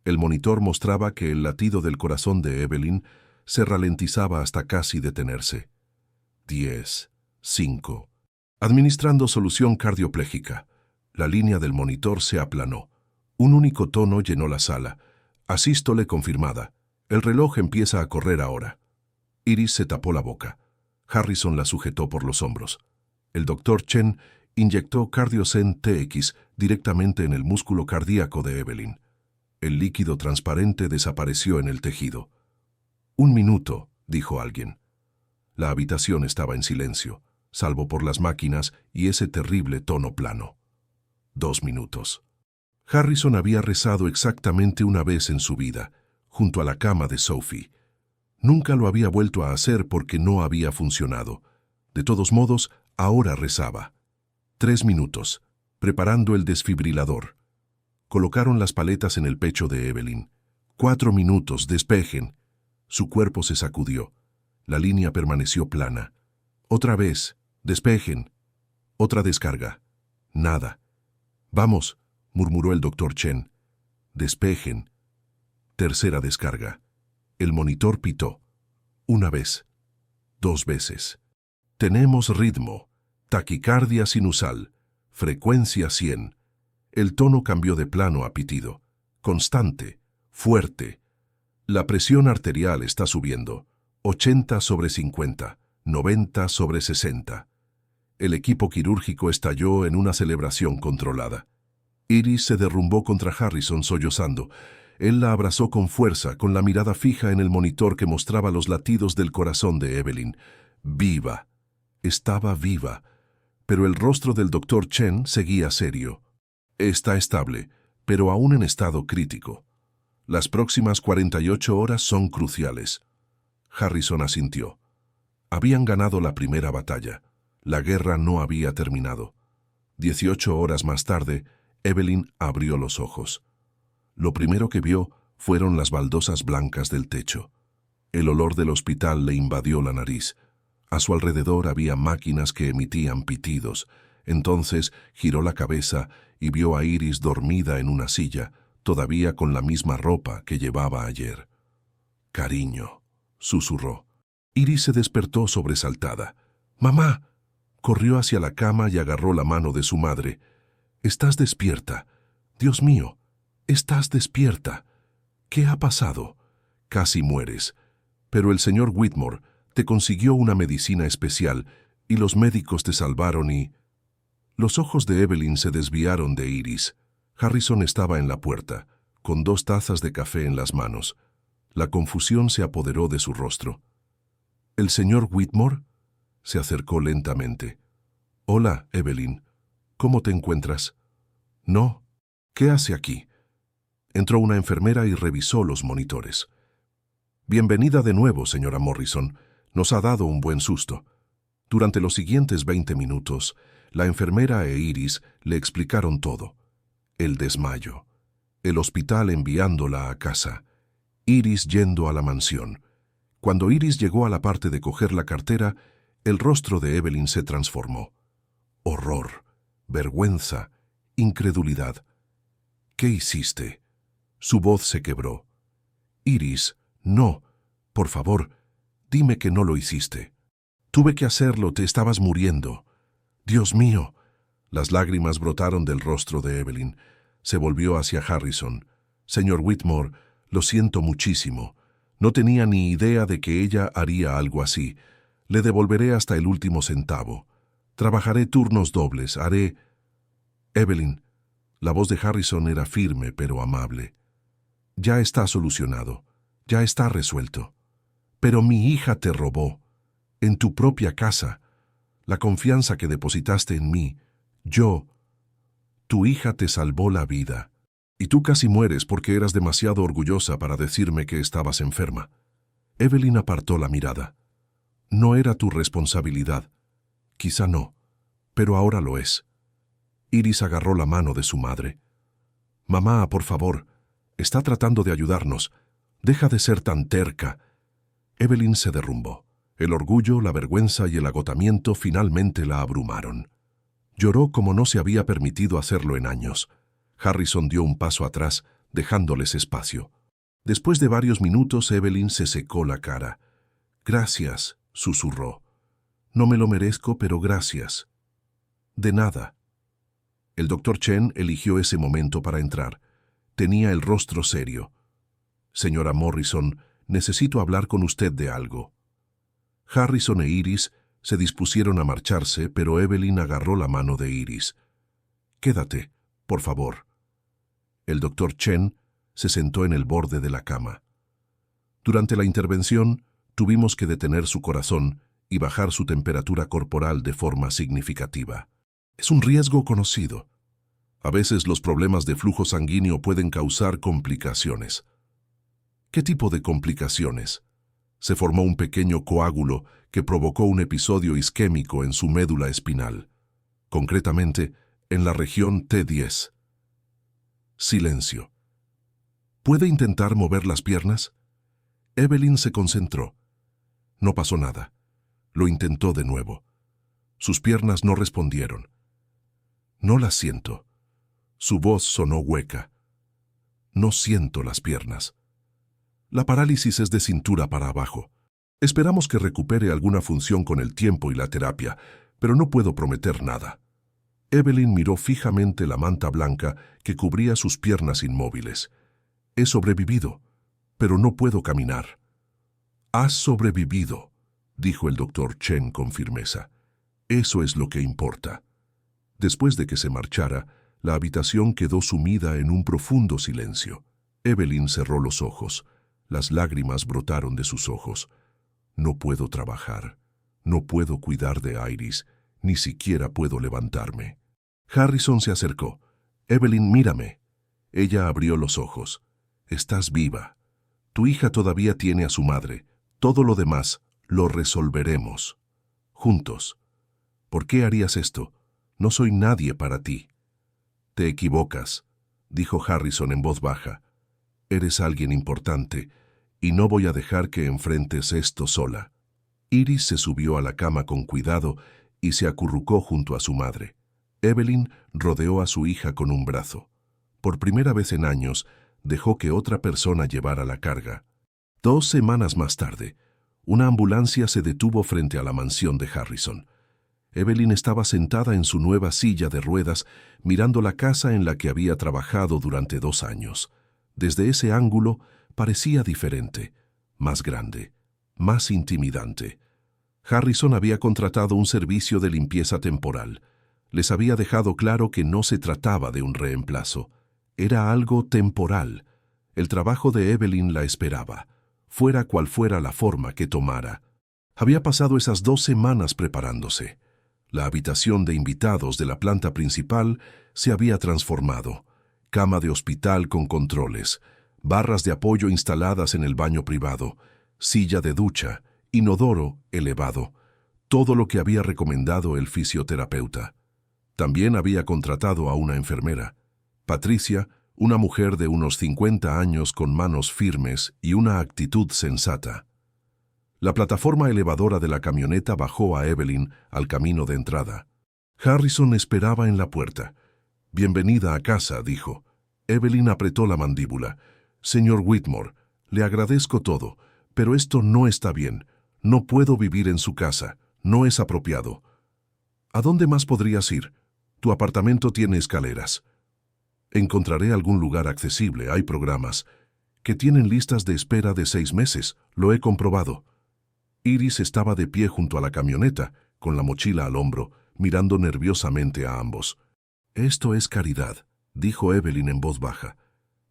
El monitor mostraba que el latido del corazón de Evelyn se ralentizaba hasta casi detenerse. 10, 5. Administrando solución cardioplégica. La línea del monitor se aplanó. Un único tono llenó la sala. Asístole confirmada. El reloj empieza a correr ahora. Iris se tapó la boca. Harrison la sujetó por los hombros. El doctor Chen inyectó Cardiocen TX directamente en el músculo cardíaco de Evelyn. El líquido transparente desapareció en el tejido. 1 minuto, dijo alguien. La habitación estaba en silencio, salvo por las máquinas y ese terrible tono plano. 2 minutos. Harrison había rezado exactamente una vez en su vida, junto a la cama de Sophie. Nunca lo había vuelto a hacer porque no había funcionado. De todos modos, ahora rezaba. 3 minutos, preparando el desfibrilador. Colocaron las paletas en el pecho de Evelyn. 4 minutos, despejen. Su cuerpo se sacudió. La línea permaneció plana. Otra vez, despejen. Otra descarga. Nada. Vamos, murmuró el doctor Chen. Despejen. Tercera descarga. El monitor pitó. 1 vez. 2 veces. Tenemos ritmo. Taquicardia sinusal. Frecuencia 100. El tono cambió de plano a pitido. Constante. Fuerte. La presión arterial está subiendo. 80/50. 90/60. El equipo quirúrgico estalló en una celebración controlada. Iris se derrumbó contra Harrison sollozando. Él la abrazó con fuerza, con la mirada fija en el monitor que mostraba los latidos del corazón de Evelyn. Viva. Estaba viva. Pero el rostro del doctor Chen seguía serio. Está estable, pero aún en estado crítico. Las próximas 48 horas son cruciales. Harrison asintió. Habían ganado la primera batalla. La guerra no había terminado. 18 horas más tarde, Evelyn abrió los ojos. Lo primero que vio fueron las baldosas blancas del techo. El olor del hospital le invadió la nariz. A su alrededor había máquinas que emitían pitidos. Entonces giró la cabeza y vio a Iris dormida en una silla, todavía con la misma ropa que llevaba ayer. «Cariño», susurró. Iris se despertó sobresaltada. «¡Mamá!». Corrió hacia la cama y agarró la mano de su madre. «Estás despierta. Dios mío, estás despierta. ¿Qué ha pasado? Casi mueres. Pero el señor Whitmore te consiguió una medicina especial y los médicos te salvaron y...». Los ojos de Evelyn se desviaron de Iris. Harrison estaba en la puerta, con 2 tazas de café en las manos. La confusión se apoderó de su rostro. «¿El señor Whitmore?». Se acercó lentamente. «Hola, Evelyn. ¿Cómo te encuentras?». «No. ¿Qué hace aquí?». Entró una enfermera y revisó los monitores. «Bienvenida de nuevo, señora Morrison. Nos ha dado un buen susto». Durante los siguientes 20 minutos, la enfermera e Iris le explicaron todo. El desmayo. El hospital enviándola a casa. Iris yendo a la mansión. Cuando Iris llegó a la parte de coger la cartera, el rostro de Evelyn se transformó. Horror, vergüenza, incredulidad. «¿Qué hiciste?». Su voz se quebró. «Iris, no, por favor, dime que no lo hiciste». «Tuve que hacerlo, te estabas muriendo». «Dios mío». Las lágrimas brotaron del rostro de Evelyn. Se volvió hacia Harrison. «Señor Whitmore, lo siento muchísimo. No tenía ni idea de que ella haría algo así. Le devolveré hasta el último centavo. Trabajaré turnos dobles, haré...». «Evelyn». La voz de Harrison era firme pero amable. «Ya está solucionado. Ya está resuelto. Pero mi hija te robó. En tu propia casa. La confianza que depositaste en mí. Yo. Tu hija te salvó la vida. Y tú casi mueres porque eras demasiado orgullosa para decirme que estabas enferma». Evelyn apartó la mirada. «No era tu responsabilidad. Quizá no, pero ahora lo es». Iris agarró la mano de su madre. «Mamá, por favor, está tratando de ayudarnos. Deja de ser tan terca». Evelyn se derrumbó. El orgullo, la vergüenza y el agotamiento finalmente la abrumaron. Lloró como no se había permitido hacerlo en años. Harrison dio un paso atrás, dejándoles espacio. Después de varios minutos, Evelyn se secó la cara. «Gracias», susurró. «No me lo merezco, pero gracias». «De nada». El doctor Chen eligió ese momento para entrar. Tenía el rostro serio. «Señora Morrison, necesito hablar con usted de algo». Harrison e Iris se dispusieron a marcharse, pero Evelyn agarró la mano de Iris. «Quédate, por favor». El doctor Chen se sentó en el borde de la cama. Durante la intervención, tuvimos que detener su corazón y bajar su temperatura corporal de forma significativa. Es un riesgo conocido. A veces los problemas de flujo sanguíneo pueden causar complicaciones. ¿Qué tipo de complicaciones? Se formó un pequeño coágulo que provocó un episodio isquémico en su médula espinal, concretamente en la región T10. Silencio. ¿Puede intentar mover las piernas? Evelyn se concentró. No pasó nada. Lo intentó de nuevo. Sus piernas no respondieron. «No las siento». Su voz sonó hueca. «No siento las piernas». La parálisis es de cintura para abajo. Esperamos que recupere alguna función con el tiempo y la terapia, pero no puedo prometer nada. Evelyn miró fijamente la manta blanca que cubría sus piernas inmóviles. «He sobrevivido, pero no puedo caminar». «Has sobrevivido», dijo el doctor Chen con firmeza. «Eso es lo que importa». Después de que se marchara, la habitación quedó sumida en un profundo silencio. Evelyn cerró los ojos. Las lágrimas brotaron de sus ojos. «No puedo trabajar. No puedo cuidar de Iris. Ni siquiera puedo levantarme». Harrison se acercó. «Evelyn, mírame». Ella abrió los ojos. «Estás viva. Tu hija todavía tiene a su madre. Todo lo demás lo resolveremos. Juntos». «¿Por qué harías esto? No soy nadie para ti». «Te equivocas», dijo Harrison en voz baja. «Eres alguien importante, y no voy a dejar que enfrentes esto sola». Iris se subió a la cama con cuidado y se acurrucó junto a su madre. Evelyn rodeó a su hija con un brazo. Por primera vez en años, dejó que otra persona llevara la carga. 2 semanas más tarde, una ambulancia se detuvo frente a la mansión de Harrison. Evelyn estaba sentada en su nueva silla de ruedas, mirando la casa en la que había trabajado durante 2 años. Desde ese ángulo parecía diferente, más grande, más intimidante. Harrison había contratado un servicio de limpieza temporal. Les había dejado claro que no se trataba de un reemplazo. Era algo temporal. El trabajo de Evelyn la esperaba, fuera cual fuera la forma que tomara. Había pasado esas 2 semanas preparándose. La habitación de invitados de la planta principal se había transformado. Cama de hospital con controles, barras de apoyo instaladas en el baño privado, silla de ducha, inodoro elevado, todo lo que había recomendado el fisioterapeuta. También había contratado a una enfermera. Patricia, una mujer de unos 50 años con manos firmes y una actitud sensata. La plataforma elevadora de la camioneta bajó a Evelyn al camino de entrada. Harrison esperaba en la puerta. «Bienvenida a casa», dijo. Evelyn apretó la mandíbula. «Señor Whitmore, le agradezco todo, pero esto no está bien. No puedo vivir en su casa. No es apropiado». «¿A dónde más podrías ir? Tu apartamento tiene escaleras». «Encontraré algún lugar accesible. Hay programas que tienen listas de espera de 6 meses. Lo he comprobado». Iris estaba de pie junto a la camioneta, con la mochila al hombro, mirando nerviosamente a ambos. «Esto es caridad», dijo Evelyn en voz baja.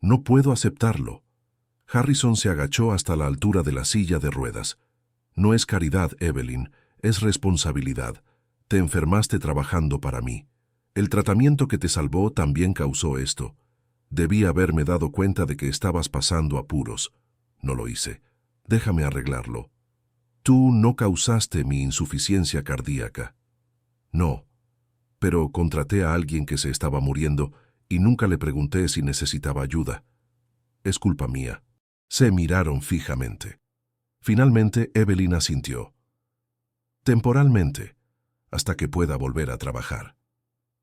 «No puedo aceptarlo». Harrison se agachó hasta la altura de la silla de ruedas. «No es caridad, Evelyn, es responsabilidad. Te enfermaste trabajando para mí. El tratamiento que te salvó también causó esto. Debí haberme dado cuenta de que estabas pasando apuros. No lo hice. Déjame arreglarlo». «Tú no causaste mi insuficiencia cardíaca». «No, pero contraté a alguien que se estaba muriendo y nunca le pregunté si necesitaba ayuda. Es culpa mía». Se miraron fijamente. Finalmente, Evelyn asintió. «Temporalmente, hasta que pueda volver a trabajar».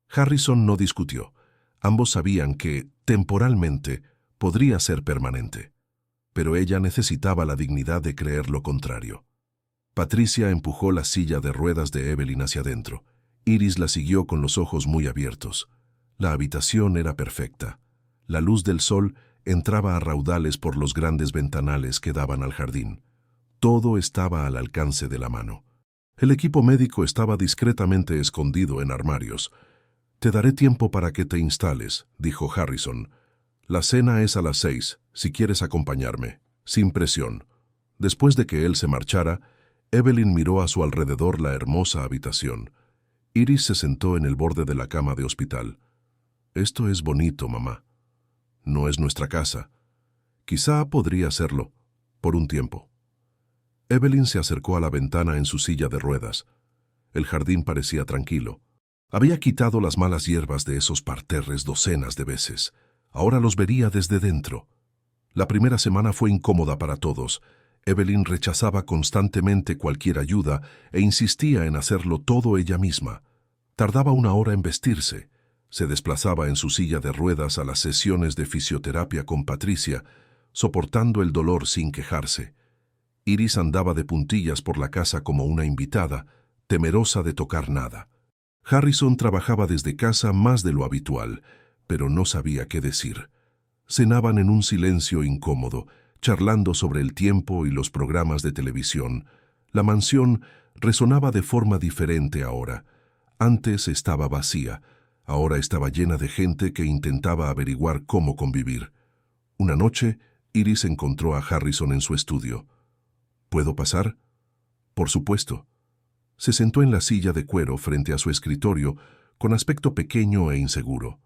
Harrison no discutió. Ambos sabían que, temporalmente, Podría ser permanente. Pero ella necesitaba la dignidad de creer lo contrario. Patricia empujó la silla de ruedas de Evelyn hacia adentro. Iris la siguió con los ojos muy abiertos. La habitación era perfecta. La luz del sol entraba a raudales por los grandes ventanales que daban al jardín. Todo estaba al alcance de la mano. El equipo médico estaba discretamente escondido en armarios. «Te daré tiempo para que te instales», dijo Harrison. «La cena es a las 6, si quieres acompañarme, sin presión». Después de que él se marchara, Evelyn miró a su alrededor la hermosa habitación. Iris se sentó en el borde de la cama de hospital. «Esto es bonito, mamá. No es nuestra casa. Quizá podría serlo, por un tiempo». Evelyn se acercó a la ventana en su silla de ruedas. El jardín parecía tranquilo. Había quitado las malas hierbas de esos parterres docenas de veces. Ahora los vería desde dentro. La primera semana fue incómoda para todos. Evelyn rechazaba constantemente cualquier ayuda e insistía en hacerlo todo ella misma. Tardaba 1 hora en vestirse. Se desplazaba en su silla de ruedas a las sesiones de fisioterapia con Patricia, soportando el dolor sin quejarse. Iris andaba de puntillas por la casa como una invitada, temerosa de tocar nada. Harrison trabajaba desde casa más de lo habitual, pero no sabía qué decir. Cenaban en un silencio incómodo, charlando sobre el tiempo y los programas de televisión. La mansión resonaba de forma diferente ahora. Antes estaba vacía, ahora estaba llena de gente que intentaba averiguar cómo convivir. Una noche, Iris encontró a Harrison en su estudio. «¿Puedo pasar?» «Por supuesto». Se sentó en la silla de cuero frente a su escritorio, con aspecto pequeño e inseguro.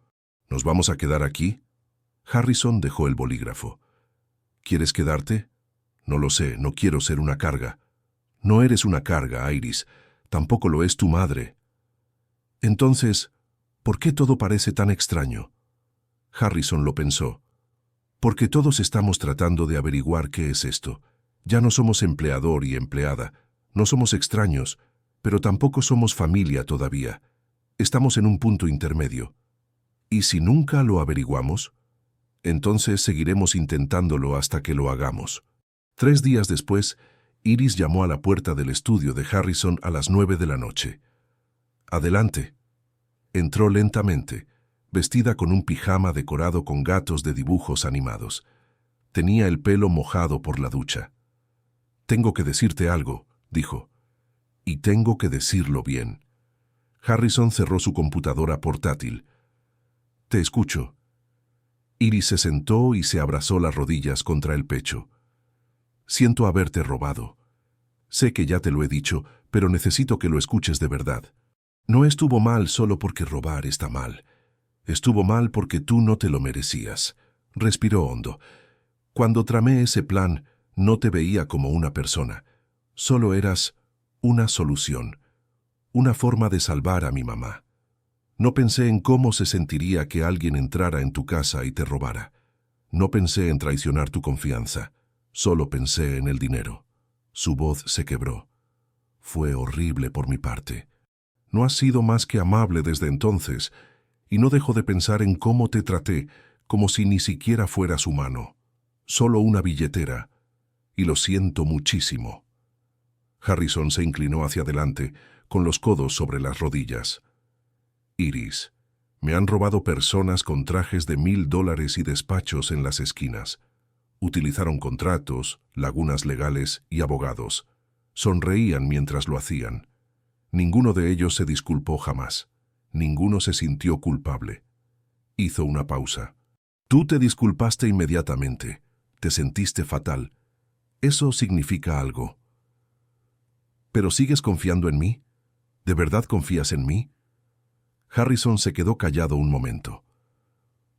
«¿Nos vamos a quedar aquí?» Harrison dejó el bolígrafo. «¿Quieres quedarte?» «No lo sé, no quiero ser una carga». «No eres una carga, Iris. Tampoco lo es tu madre». «Entonces, ¿por qué todo parece tan extraño?» Harrison lo pensó. «Porque todos estamos tratando de averiguar qué es esto. Ya no somos empleador y empleada, no somos extraños, pero tampoco somos familia todavía. Estamos en un punto intermedio. ¿Y si nunca lo averiguamos? Entonces seguiremos intentándolo hasta que lo hagamos». 3 días después, Iris llamó a la puerta del estudio de Harrison a las 9 de la noche. «Adelante». Entró lentamente, vestida con un pijama decorado con gatos de dibujos animados. Tenía el pelo mojado por la ducha. «Tengo que decirte algo», dijo. «Y tengo que decirlo bien». Harrison cerró su computadora portátil. «Te escucho». Iris se sentó y se abrazó las rodillas contra el pecho. «Siento haberte robado. Sé que ya te lo he dicho, pero necesito que lo escuches de verdad. No estuvo mal solo porque robar está mal. Estuvo mal porque tú no te lo merecías». Respiró hondo. «Cuando tramé ese plan, no te veía como una persona. Solo eras una solución, una forma de salvar a mi mamá. No pensé en cómo se sentiría que alguien entrara en tu casa y te robara. No pensé en traicionar tu confianza. Solo pensé en el dinero». Su voz se quebró. «Fue horrible por mi parte. No has sido más que amable desde entonces, y no dejo de pensar en cómo te traté, como si ni siquiera fueras humano. Solo una billetera. Y lo siento muchísimo». Harrison se inclinó hacia adelante, con los codos sobre las rodillas. «Iris, me han robado personas con trajes de $1000 y despachos en las esquinas. Utilizaron contratos, lagunas legales y abogados. Sonreían mientras lo hacían. Ninguno de ellos se disculpó jamás. Ninguno se sintió culpable». Hizo una pausa. «Tú te disculpaste inmediatamente. Te sentiste fatal. Eso significa algo. ¿Pero sigues confiando en mí? ¿De verdad confías en mí?» Harrison se quedó callado un momento.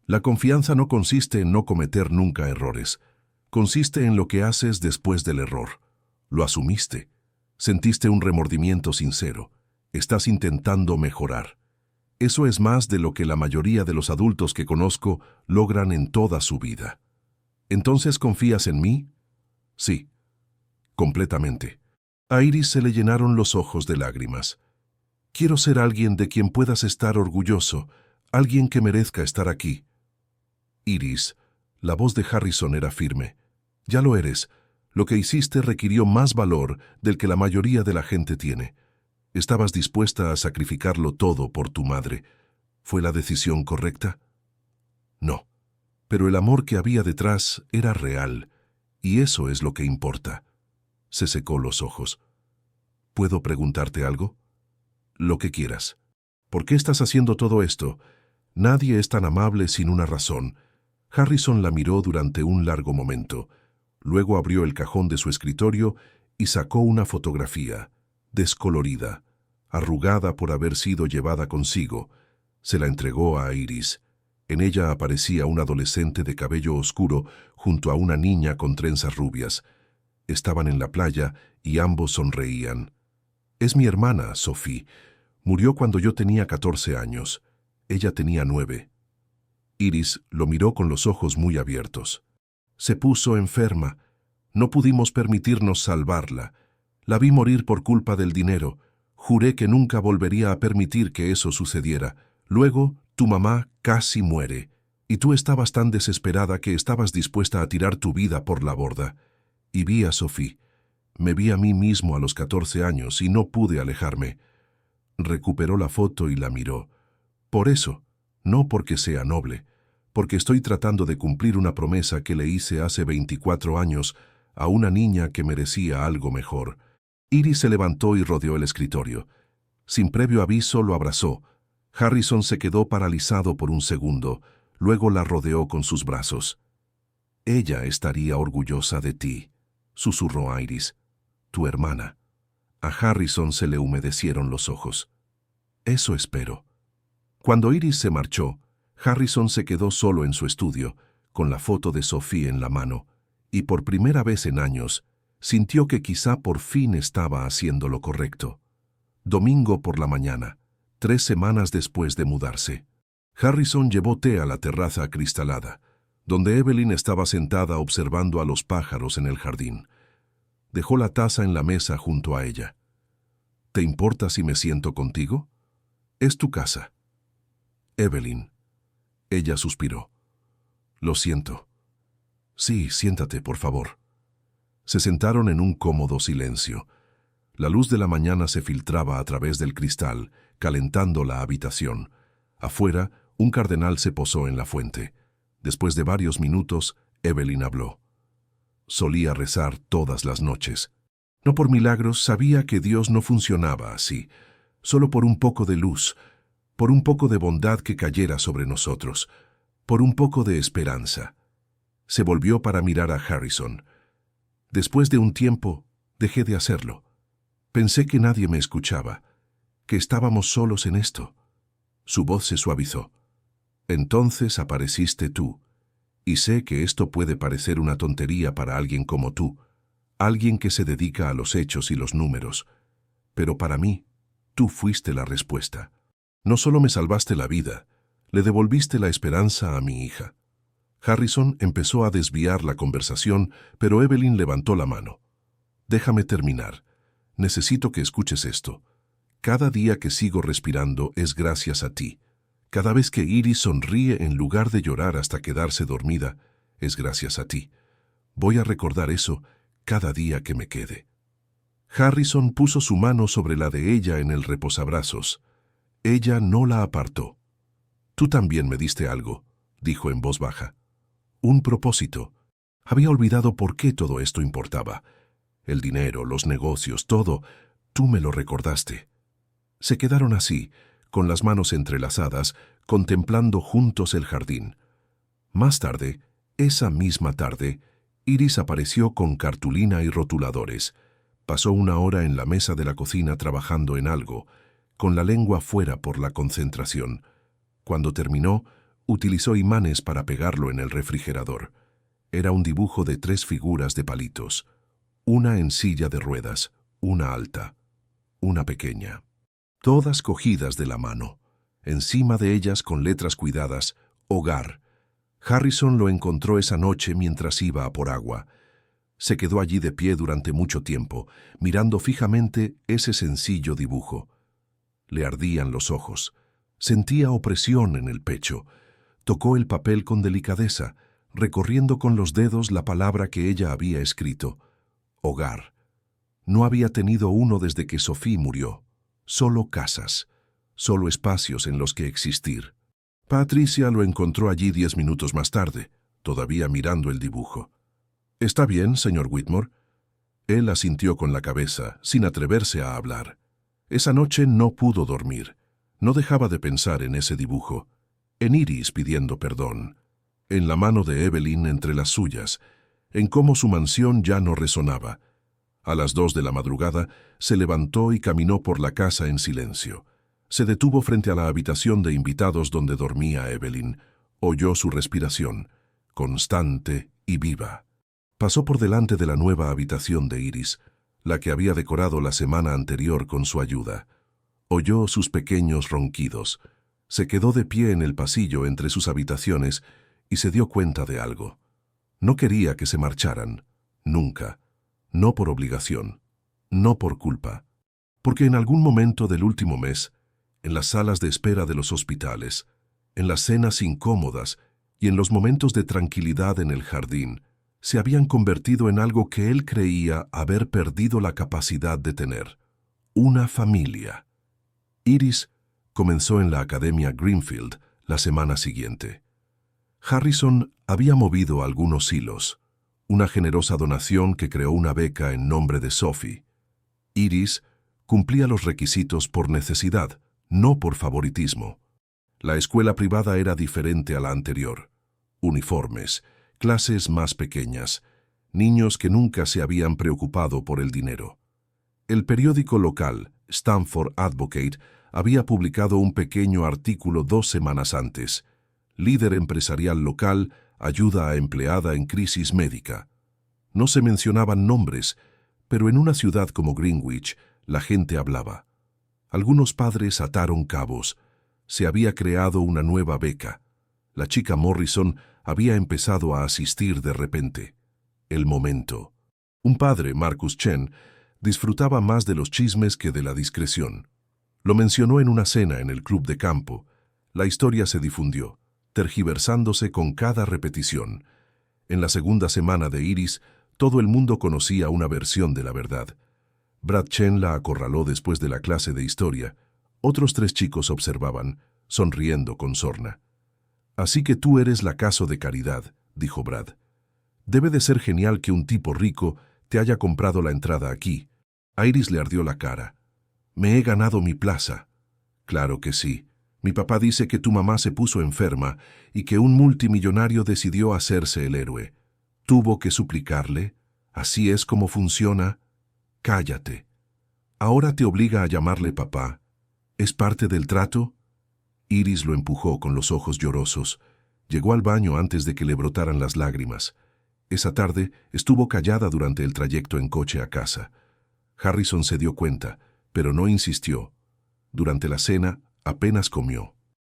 «La confianza no consiste en no cometer nunca errores. Consiste en lo que haces después del error. Lo asumiste. Sentiste un remordimiento sincero. Estás intentando mejorar. Eso es más de lo que la mayoría de los adultos que conozco logran en toda su vida. ¿Entonces confías en mí?» «Sí, completamente». A Iris se le llenaron los ojos de lágrimas. «Quiero ser alguien de quien puedas estar orgulloso, alguien que merezca estar aquí». Iris, La voz de Harrison era firme. «Ya lo eres. Lo que hiciste requirió más valor del que la mayoría de la gente tiene. Estabas dispuesta a sacrificarlo todo por tu madre. ¿Fue la decisión correcta?» No. Pero el amor que había detrás era real, y eso es lo que importa. Se secó los ojos. ¿Puedo preguntarte algo? Lo que quieras. ¿Por qué estás haciendo todo esto? Nadie es tan amable sin una razón. Harrison la miró durante un largo momento. Luego abrió el cajón de su escritorio y sacó una fotografía, descolorida, arrugada por haber sido llevada consigo. Se la entregó a Iris. En ella aparecía un adolescente de cabello oscuro junto a una niña con trenzas rubias. Estaban en la playa y ambos sonreían. «Es mi hermana, Sophie. Murió cuando yo tenía 14 años. Ella tenía 9. Iris lo miró con los ojos muy abiertos. «Se puso enferma. No pudimos permitirnos salvarla. La vi morir por culpa del dinero. Juré que nunca volvería a permitir que eso sucediera. Luego, tu mamá casi muere. Y tú estabas tan desesperada que estabas dispuesta a tirar tu vida por la borda. Y vi a Sophie. Me vi a mí mismo a los 14 años y no pude alejarme». Recuperó la foto y la miró. «Por eso, no porque sea noble, porque estoy tratando de cumplir una promesa que le hice hace 24 años a una niña que merecía algo mejor». Iris se levantó y rodeó el escritorio. Sin previo aviso lo abrazó. Harrison se quedó paralizado por un segundo, luego la rodeó con sus brazos. «Ella estaría orgullosa de ti», susurró Iris. «Tu hermana». A Harrison se le humedecieron los ojos. «Eso espero». Cuando Iris se marchó, Harrison se quedó solo en su estudio, con la foto de Sophie en la mano, y por primera vez en años, sintió que quizá por fin estaba haciendo lo correcto. Domingo por la mañana, 3 semanas después de mudarse. Harrison llevó té a la terraza acristalada, donde Evelyn estaba sentada observando a los pájaros en el jardín. Dejó la taza en la mesa junto a ella. «¿Te importa si me siento contigo? Es tu casa». «Evelyn». Ella suspiró. «Lo siento». «Sí, siéntate, por favor». Se sentaron en un cómodo silencio. La luz de la mañana se filtraba a través del cristal, calentando la habitación. Afuera, un cardenal se posó en la fuente. Después de varios minutos, Evelyn habló. Solía rezar todas las noches. No por milagros, sabía que Dios no funcionaba así, solo por un poco de luz, por un poco de bondad que cayera sobre nosotros, por un poco de esperanza. Se volvió para mirar a Harrison. «Después de un tiempo, dejé de hacerlo. Pensé que nadie me escuchaba, que estábamos solos en esto». Su voz se suavizó. «Entonces apareciste tú. Y sé que esto puede parecer una tontería para alguien como tú, alguien que se dedica a los hechos y los números. Pero para mí, tú fuiste la respuesta. No solo me salvaste la vida, le devolviste la esperanza a mi hija». Harrison empezó a desviar la conversación, pero Evelyn levantó la mano. «Déjame terminar. Necesito que escuches esto. Cada día que sigo respirando es gracias a ti. Cada vez que Iris sonríe en lugar de llorar hasta quedarse dormida, es gracias a ti. Voy a recordar eso cada día que me quede». Harrison puso su mano sobre la de ella en el reposabrazos. Ella no la apartó. «Tú también me diste algo», dijo en voz baja. «Un propósito. Había olvidado por qué todo esto importaba. El dinero, los negocios, todo. Tú me lo recordaste». Se quedaron así, con las manos entrelazadas, contemplando juntos el jardín. Más tarde, esa misma tarde, Iris apareció con cartulina y rotuladores. Pasó 1 hora en la mesa de la cocina trabajando en algo, con la lengua fuera por la concentración. Cuando terminó, utilizó imanes para pegarlo en el refrigerador. Era un dibujo de 3 figuras de palitos. Una en silla de ruedas, una alta, una pequeña. Todas cogidas de la mano. Encima de ellas, con letras cuidadas, hogar. Harrison lo encontró esa noche mientras iba a por agua. Se quedó allí de pie durante mucho tiempo, mirando fijamente ese sencillo dibujo. Le ardían los ojos. Sentía opresión en el pecho. Tocó el papel con delicadeza, recorriendo con los dedos la palabra que ella había escrito: hogar. No había tenido uno desde que Sophie murió. Solo casas, solo espacios en los que existir. Patricia lo encontró allí 10 minutos más tarde, todavía mirando el dibujo. «¿Está bien, señor Whitmore?» Él asintió con la cabeza, sin atreverse a hablar. Esa noche no pudo dormir. No dejaba de pensar en ese dibujo, en Iris pidiendo perdón, en la mano de Evelyn entre las suyas, en cómo su mansión ya no resonaba. A las 2 de la madrugada se levantó y caminó por la casa en silencio. Se detuvo frente a la habitación de invitados donde dormía Evelyn. Oyó su respiración, constante y viva. Pasó por delante de la nueva habitación de Iris, la que había decorado la semana anterior con su ayuda. Oyó sus pequeños ronquidos. Se quedó de pie en el pasillo entre sus habitaciones y se dio cuenta de algo. No quería que se marcharan, nunca. No por obligación, no por culpa. Porque en algún momento del último mes, en las salas de espera de los hospitales, en las cenas incómodas y en los momentos de tranquilidad en el jardín, se habían convertido en algo que él creía haber perdido la capacidad de tener: una familia. Iris comenzó en la Academia Greenfield la semana siguiente. Harrison había movido algunos hilos, una generosa donación que creó una beca en nombre de Sophie. Iris cumplía los requisitos por necesidad, no por favoritismo. La escuela privada era diferente a la anterior. Uniformes, clases más pequeñas, niños que nunca se habían preocupado por el dinero. El periódico local, Stamford Advocate, había publicado un pequeño artículo 2 semanas antes: líder empresarial local, ayuda a empleada en crisis médica. No se mencionaban nombres, pero en una ciudad como Greenwich la gente hablaba. Algunos padres ataron cabos. Se había creado una nueva beca. La chica Morrison había empezado a asistir de repente. El momento. Un padre, Marcus Chen, disfrutaba más de los chismes que de la discreción. Lo mencionó en una cena en el club de campo. La historia se difundió, tergiversándose con cada repetición. En la segunda semana de Iris, todo el mundo conocía una versión de la verdad. Brad Chen la acorraló después de la clase de historia. Otros 3 chicos observaban, sonriendo con sorna. «Así que tú eres la caso de caridad», dijo Brad. «Debe de ser genial que un tipo rico te haya comprado la entrada aquí». A Iris le ardió la cara. «Me he ganado mi plaza». «Claro que sí. Mi papá dice que tu mamá se puso enferma y que un multimillonario decidió hacerse el héroe. Tuvo que suplicarle. Así es como funciona». «Cállate. Ahora te obliga a llamarle papá. ¿Es parte del trato?» Iris lo empujó con los ojos llorosos. Llegó al baño antes de que le brotaran las lágrimas. Esa tarde estuvo callada durante el trayecto en coche a casa. Harrison se dio cuenta, pero no insistió. Durante la cena apenas comió.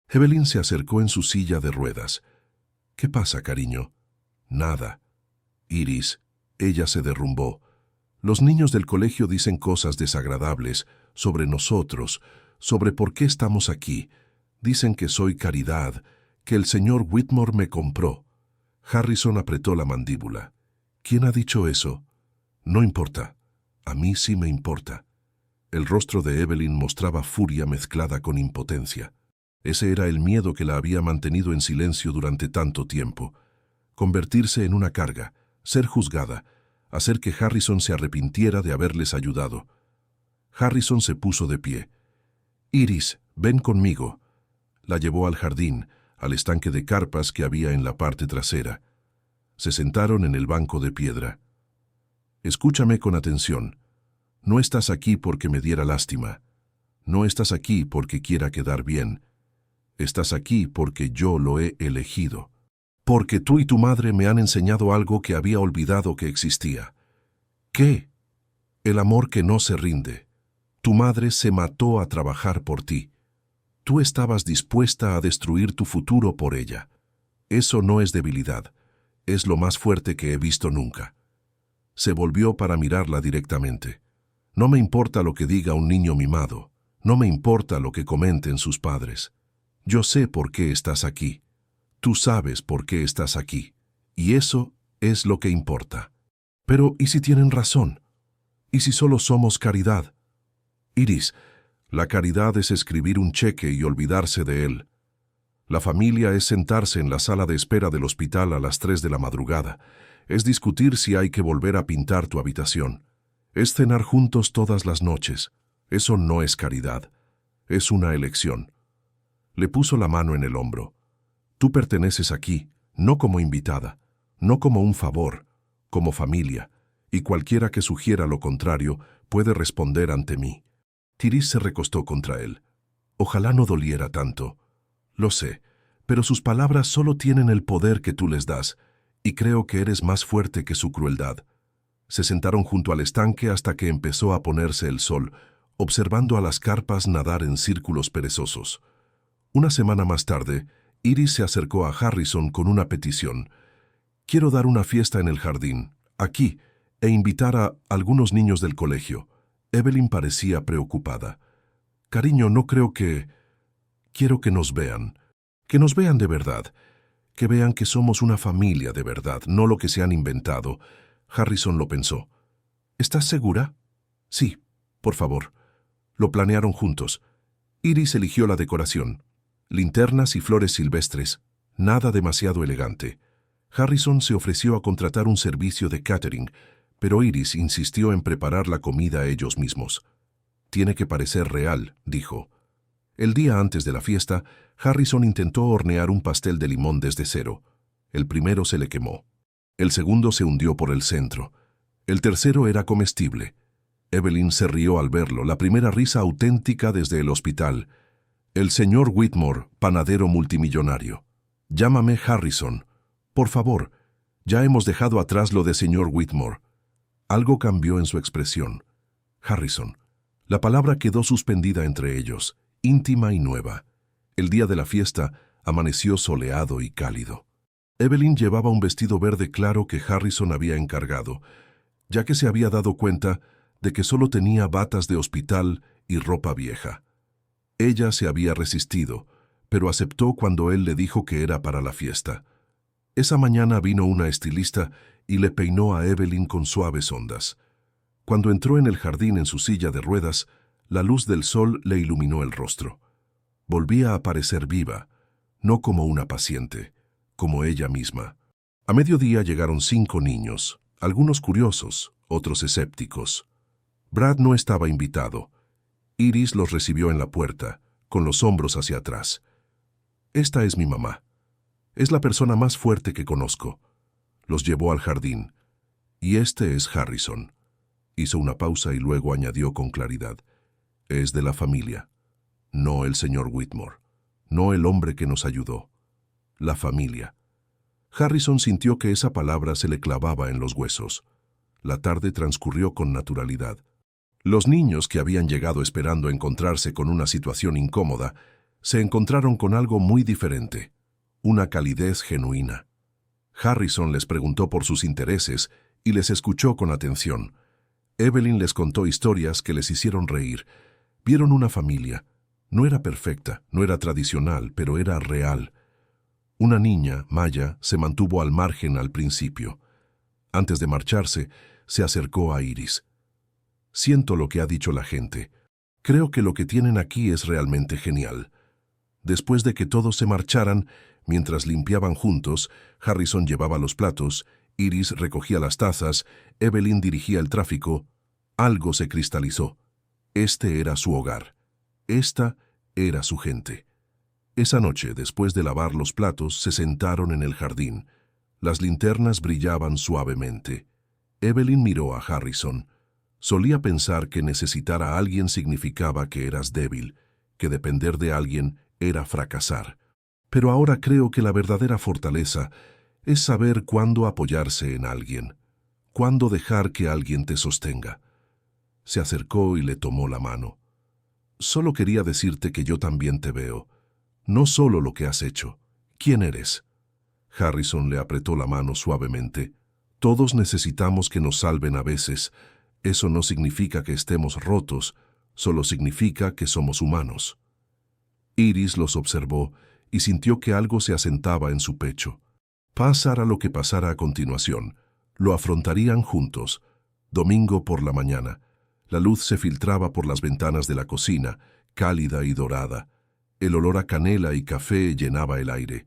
Evelyn se acercó en su silla de ruedas. «¿Qué pasa, cariño?» «Nada». «Iris», ella se derrumbó. «Los niños del colegio dicen cosas desagradables sobre nosotros, sobre por qué estamos aquí. Dicen que soy caridad, que el señor Whitmore me compró». Harrison apretó la mandíbula. «¿Quién ha dicho eso?» «No importa. A mí sí me importa». El rostro de Evelyn mostraba furia mezclada con impotencia. Ese era el miedo que la había mantenido en silencio durante tanto tiempo. Convertirse en una carga, ser juzgada, hacer que Harrison se arrepintiera de haberles ayudado. Harrison se puso de pie. «Iris, ven conmigo». La llevó al jardín, al estanque de carpas que había en la parte trasera. Se sentaron en el banco de piedra. «Escúchame con atención. No estás aquí porque me diera lástima. No estás aquí porque quiera quedar bien. Estás aquí porque yo lo he elegido. Porque tú y tu madre me han enseñado algo que había olvidado que existía». «¿Qué?» «El amor que no se rinde. Tu madre se mató a trabajar por ti. Tú estabas dispuesta a destruir tu futuro por ella. Eso no es debilidad. Es lo más fuerte que he visto nunca». Se volvió para mirarla directamente. «No me importa lo que diga un niño mimado. No me importa lo que comenten sus padres. Yo sé por qué estás aquí. Tú sabes por qué estás aquí. Y eso es lo que importa. Pero, ¿y si tienen razón? ¿Y si solo somos caridad? Iris, la caridad es escribir un cheque y olvidarse de él. La familia es sentarse en la sala de espera del hospital a las 3 de la madrugada. Es discutir si hay que volver a pintar tu habitación. Es cenar juntos todas las noches. Eso no es caridad. Es una elección. Le puso la mano en el hombro. Tú perteneces aquí, no como invitada, no como un favor, como familia, y cualquiera que sugiera lo contrario puede responder ante mí. Therese se recostó contra él. Ojalá no doliera tanto. Lo sé, pero sus palabras solo tienen el poder que tú les das, y creo que eres más fuerte que su crueldad. Se sentaron junto al estanque hasta que empezó a ponerse el sol, observando a las carpas nadar en círculos perezosos. Una semana más tarde, Iris se acercó a Harrison con una petición. Quiero dar una fiesta en el jardín, aquí, e invitar a algunos niños del colegio. Evelyn parecía preocupada. Cariño, no creo que... Quiero que nos vean de verdad, que vean que somos una familia de verdad, no lo que se han inventado. Harrison lo pensó. ¿Estás segura? Sí, por favor. Lo planearon juntos. Iris eligió la decoración. Linternas y flores silvestres. Nada demasiado elegante. Harrison se ofreció a contratar un servicio de catering, pero Iris insistió en preparar la comida ellos mismos. Tiene que parecer real, dijo. El día antes de la fiesta, Harrison intentó hornear un pastel de limón desde cero. El primero se le quemó. El segundo se hundió por el centro. El tercero era comestible. Evelyn se rió al verlo, la primera risa auténtica desde el hospital. El señor Whitmore, panadero multimillonario. Llámame Harrison. Por favor, ya hemos dejado atrás lo de señor Whitmore. Algo cambió en su expresión. Harrison. La palabra quedó suspendida entre ellos, íntima y nueva. El día de la fiesta amaneció soleado y cálido. Evelyn llevaba un vestido verde claro que Harrison había encargado, ya que se había dado cuenta de que solo tenía batas de hospital y ropa vieja. Ella se había resistido, pero aceptó cuando él le dijo que era para la fiesta. Esa mañana vino una estilista y le peinó a Evelyn con suaves ondas. Cuando entró en el jardín en su silla de ruedas, la luz del sol le iluminó el rostro. Volvía a parecer viva, no como una paciente, como ella misma. A mediodía llegaron 5 niños, algunos curiosos, otros escépticos. Brad no estaba invitado. Iris los recibió en la puerta, con los hombros hacia atrás. Esta es mi mamá. Es la persona más fuerte que conozco. Los llevó al jardín. Y este es Harrison. Hizo una pausa y luego añadió con claridad. Es de la familia. No el señor Whitmore. No el hombre que nos ayudó. La familia. Harrison sintió que esa palabra se le clavaba en los huesos. La tarde transcurrió con naturalidad. Los niños que habían llegado esperando encontrarse con una situación incómoda, se encontraron con algo muy diferente. Una calidez genuina. Harrison les preguntó por sus intereses y les escuchó con atención. Evelyn les contó historias que les hicieron reír. Vieron una familia. No era perfecta, no era tradicional, pero era real. Una niña, Maya, se mantuvo al margen al principio. Antes de marcharse, se acercó a Iris. Siento lo que ha dicho la gente. Creo que lo que tienen aquí es realmente genial. Después de que todos se marcharan, mientras limpiaban juntos, Harrison llevaba los platos, Iris recogía las tazas, Evelyn dirigía el tráfico. Algo se cristalizó. Este era su hogar. Esta era su gente. Esa noche, después de lavar los platos, se sentaron en el jardín. Las linternas brillaban suavemente. Evelyn miró a Harrison. Solía pensar que necesitar a alguien significaba que eras débil, que depender de alguien era fracasar. Pero ahora creo que la verdadera fortaleza es saber cuándo apoyarse en alguien, cuándo dejar que alguien te sostenga. Se acercó y le tomó la mano. Solo quería decirte que yo también te veo. No solo lo que has hecho. ¿Quién eres? Harrison le apretó la mano suavemente. Todos necesitamos que nos salven a veces. Eso no significa que estemos rotos, solo significa que somos humanos. Iris los observó y sintió que algo se asentaba en su pecho. Pasara lo que pasara a continuación, lo afrontarían juntos. Domingo por la mañana. La luz se filtraba por las ventanas de la cocina, cálida y dorada. El olor a canela y café llenaba el aire.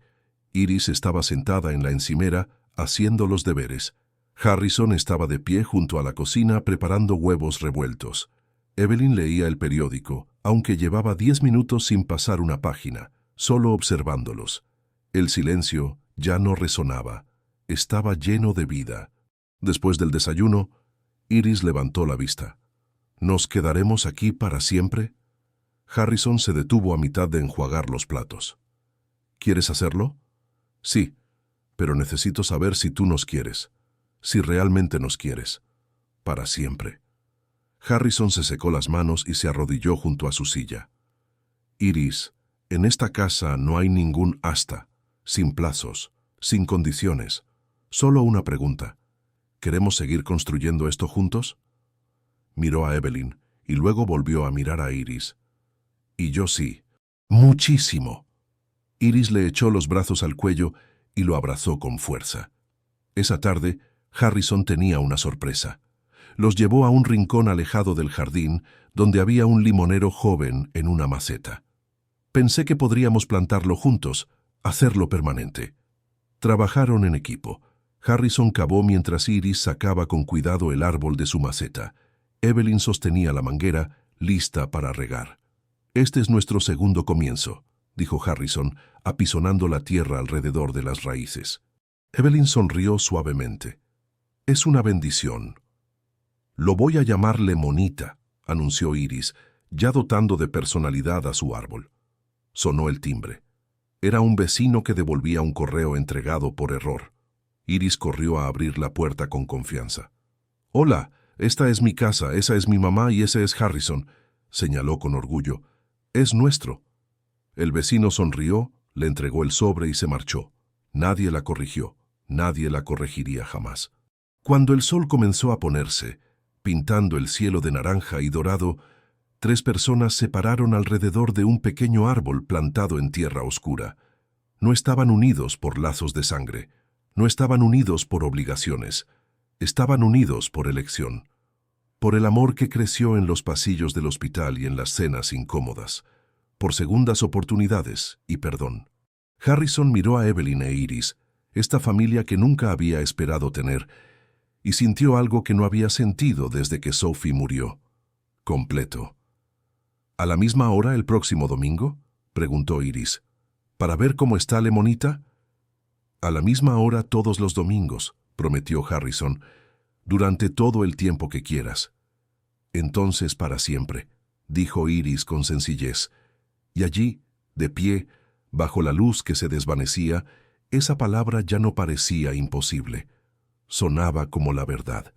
Iris estaba sentada en la encimera, haciendo los deberes. Harrison estaba de pie junto a la cocina preparando huevos revueltos. Evelyn leía el periódico, aunque llevaba 10 minutos sin pasar una página, solo observándolos. El silencio ya no resonaba. Estaba lleno de vida. Después del desayuno, Iris levantó la vista. ¿Nos quedaremos aquí para siempre? Harrison se detuvo a mitad de enjuagar los platos. ¿Quieres hacerlo? Sí, pero necesito saber si tú nos quieres, si realmente nos quieres, para siempre. Harrison se secó las manos y se arrodilló junto a su silla. Iris, en esta casa no hay ningún hasta, sin plazos, sin condiciones, solo una pregunta. ¿Queremos seguir construyendo esto juntos? Miró a Evelyn y luego volvió a mirar a Iris. Y yo sí. Muchísimo. Iris le echó los brazos al cuello y lo abrazó con fuerza. Esa tarde, Harrison tenía una sorpresa. Los llevó a un rincón alejado del jardín, donde había un limonero joven en una maceta. Pensé que podríamos plantarlo juntos, hacerlo permanente. Trabajaron en equipo. Harrison cavó mientras Iris sacaba con cuidado el árbol de su maceta. Evelyn sostenía la manguera, lista para regar. «Este es nuestro segundo comienzo», dijo Harrison, apisonando la tierra alrededor de las raíces. Evelyn sonrió suavemente. «Es una bendición». «Lo voy a llamar Lemonita», anunció Iris, ya dotando de personalidad a su árbol. Sonó el timbre. Era un vecino que devolvía un correo entregado por error. Iris corrió a abrir la puerta con confianza. «Hola, esta es mi casa, esa es mi mamá y ese es Harrison», señaló con orgullo. «Es nuestro». El vecino sonrió, le entregó el sobre y se marchó. Nadie la corrigió, nadie la corregiría jamás. Cuando el sol comenzó a ponerse, pintando el cielo de naranja y dorado, 3 personas se pararon alrededor de un pequeño árbol plantado en tierra oscura. No estaban unidos por lazos de sangre, no estaban unidos por obligaciones, estaban unidos por elección, por el amor que creció en los pasillos del hospital y en las cenas incómodas, por segundas oportunidades y perdón. Harrison miró a Evelyn e Iris, esta familia que nunca había esperado tener, y sintió algo que no había sentido desde que Sophie murió. Completo. «¿A la misma hora el próximo domingo?», preguntó Iris. «¿Para ver cómo está Lemonita?» «A la misma hora todos los domingos», prometió Harrison, «durante todo el tiempo que quieras». «Entonces para siempre», dijo Iris con sencillez. Y allí, de pie, bajo la luz que se desvanecía, esa palabra ya no parecía imposible. Sonaba como la verdad.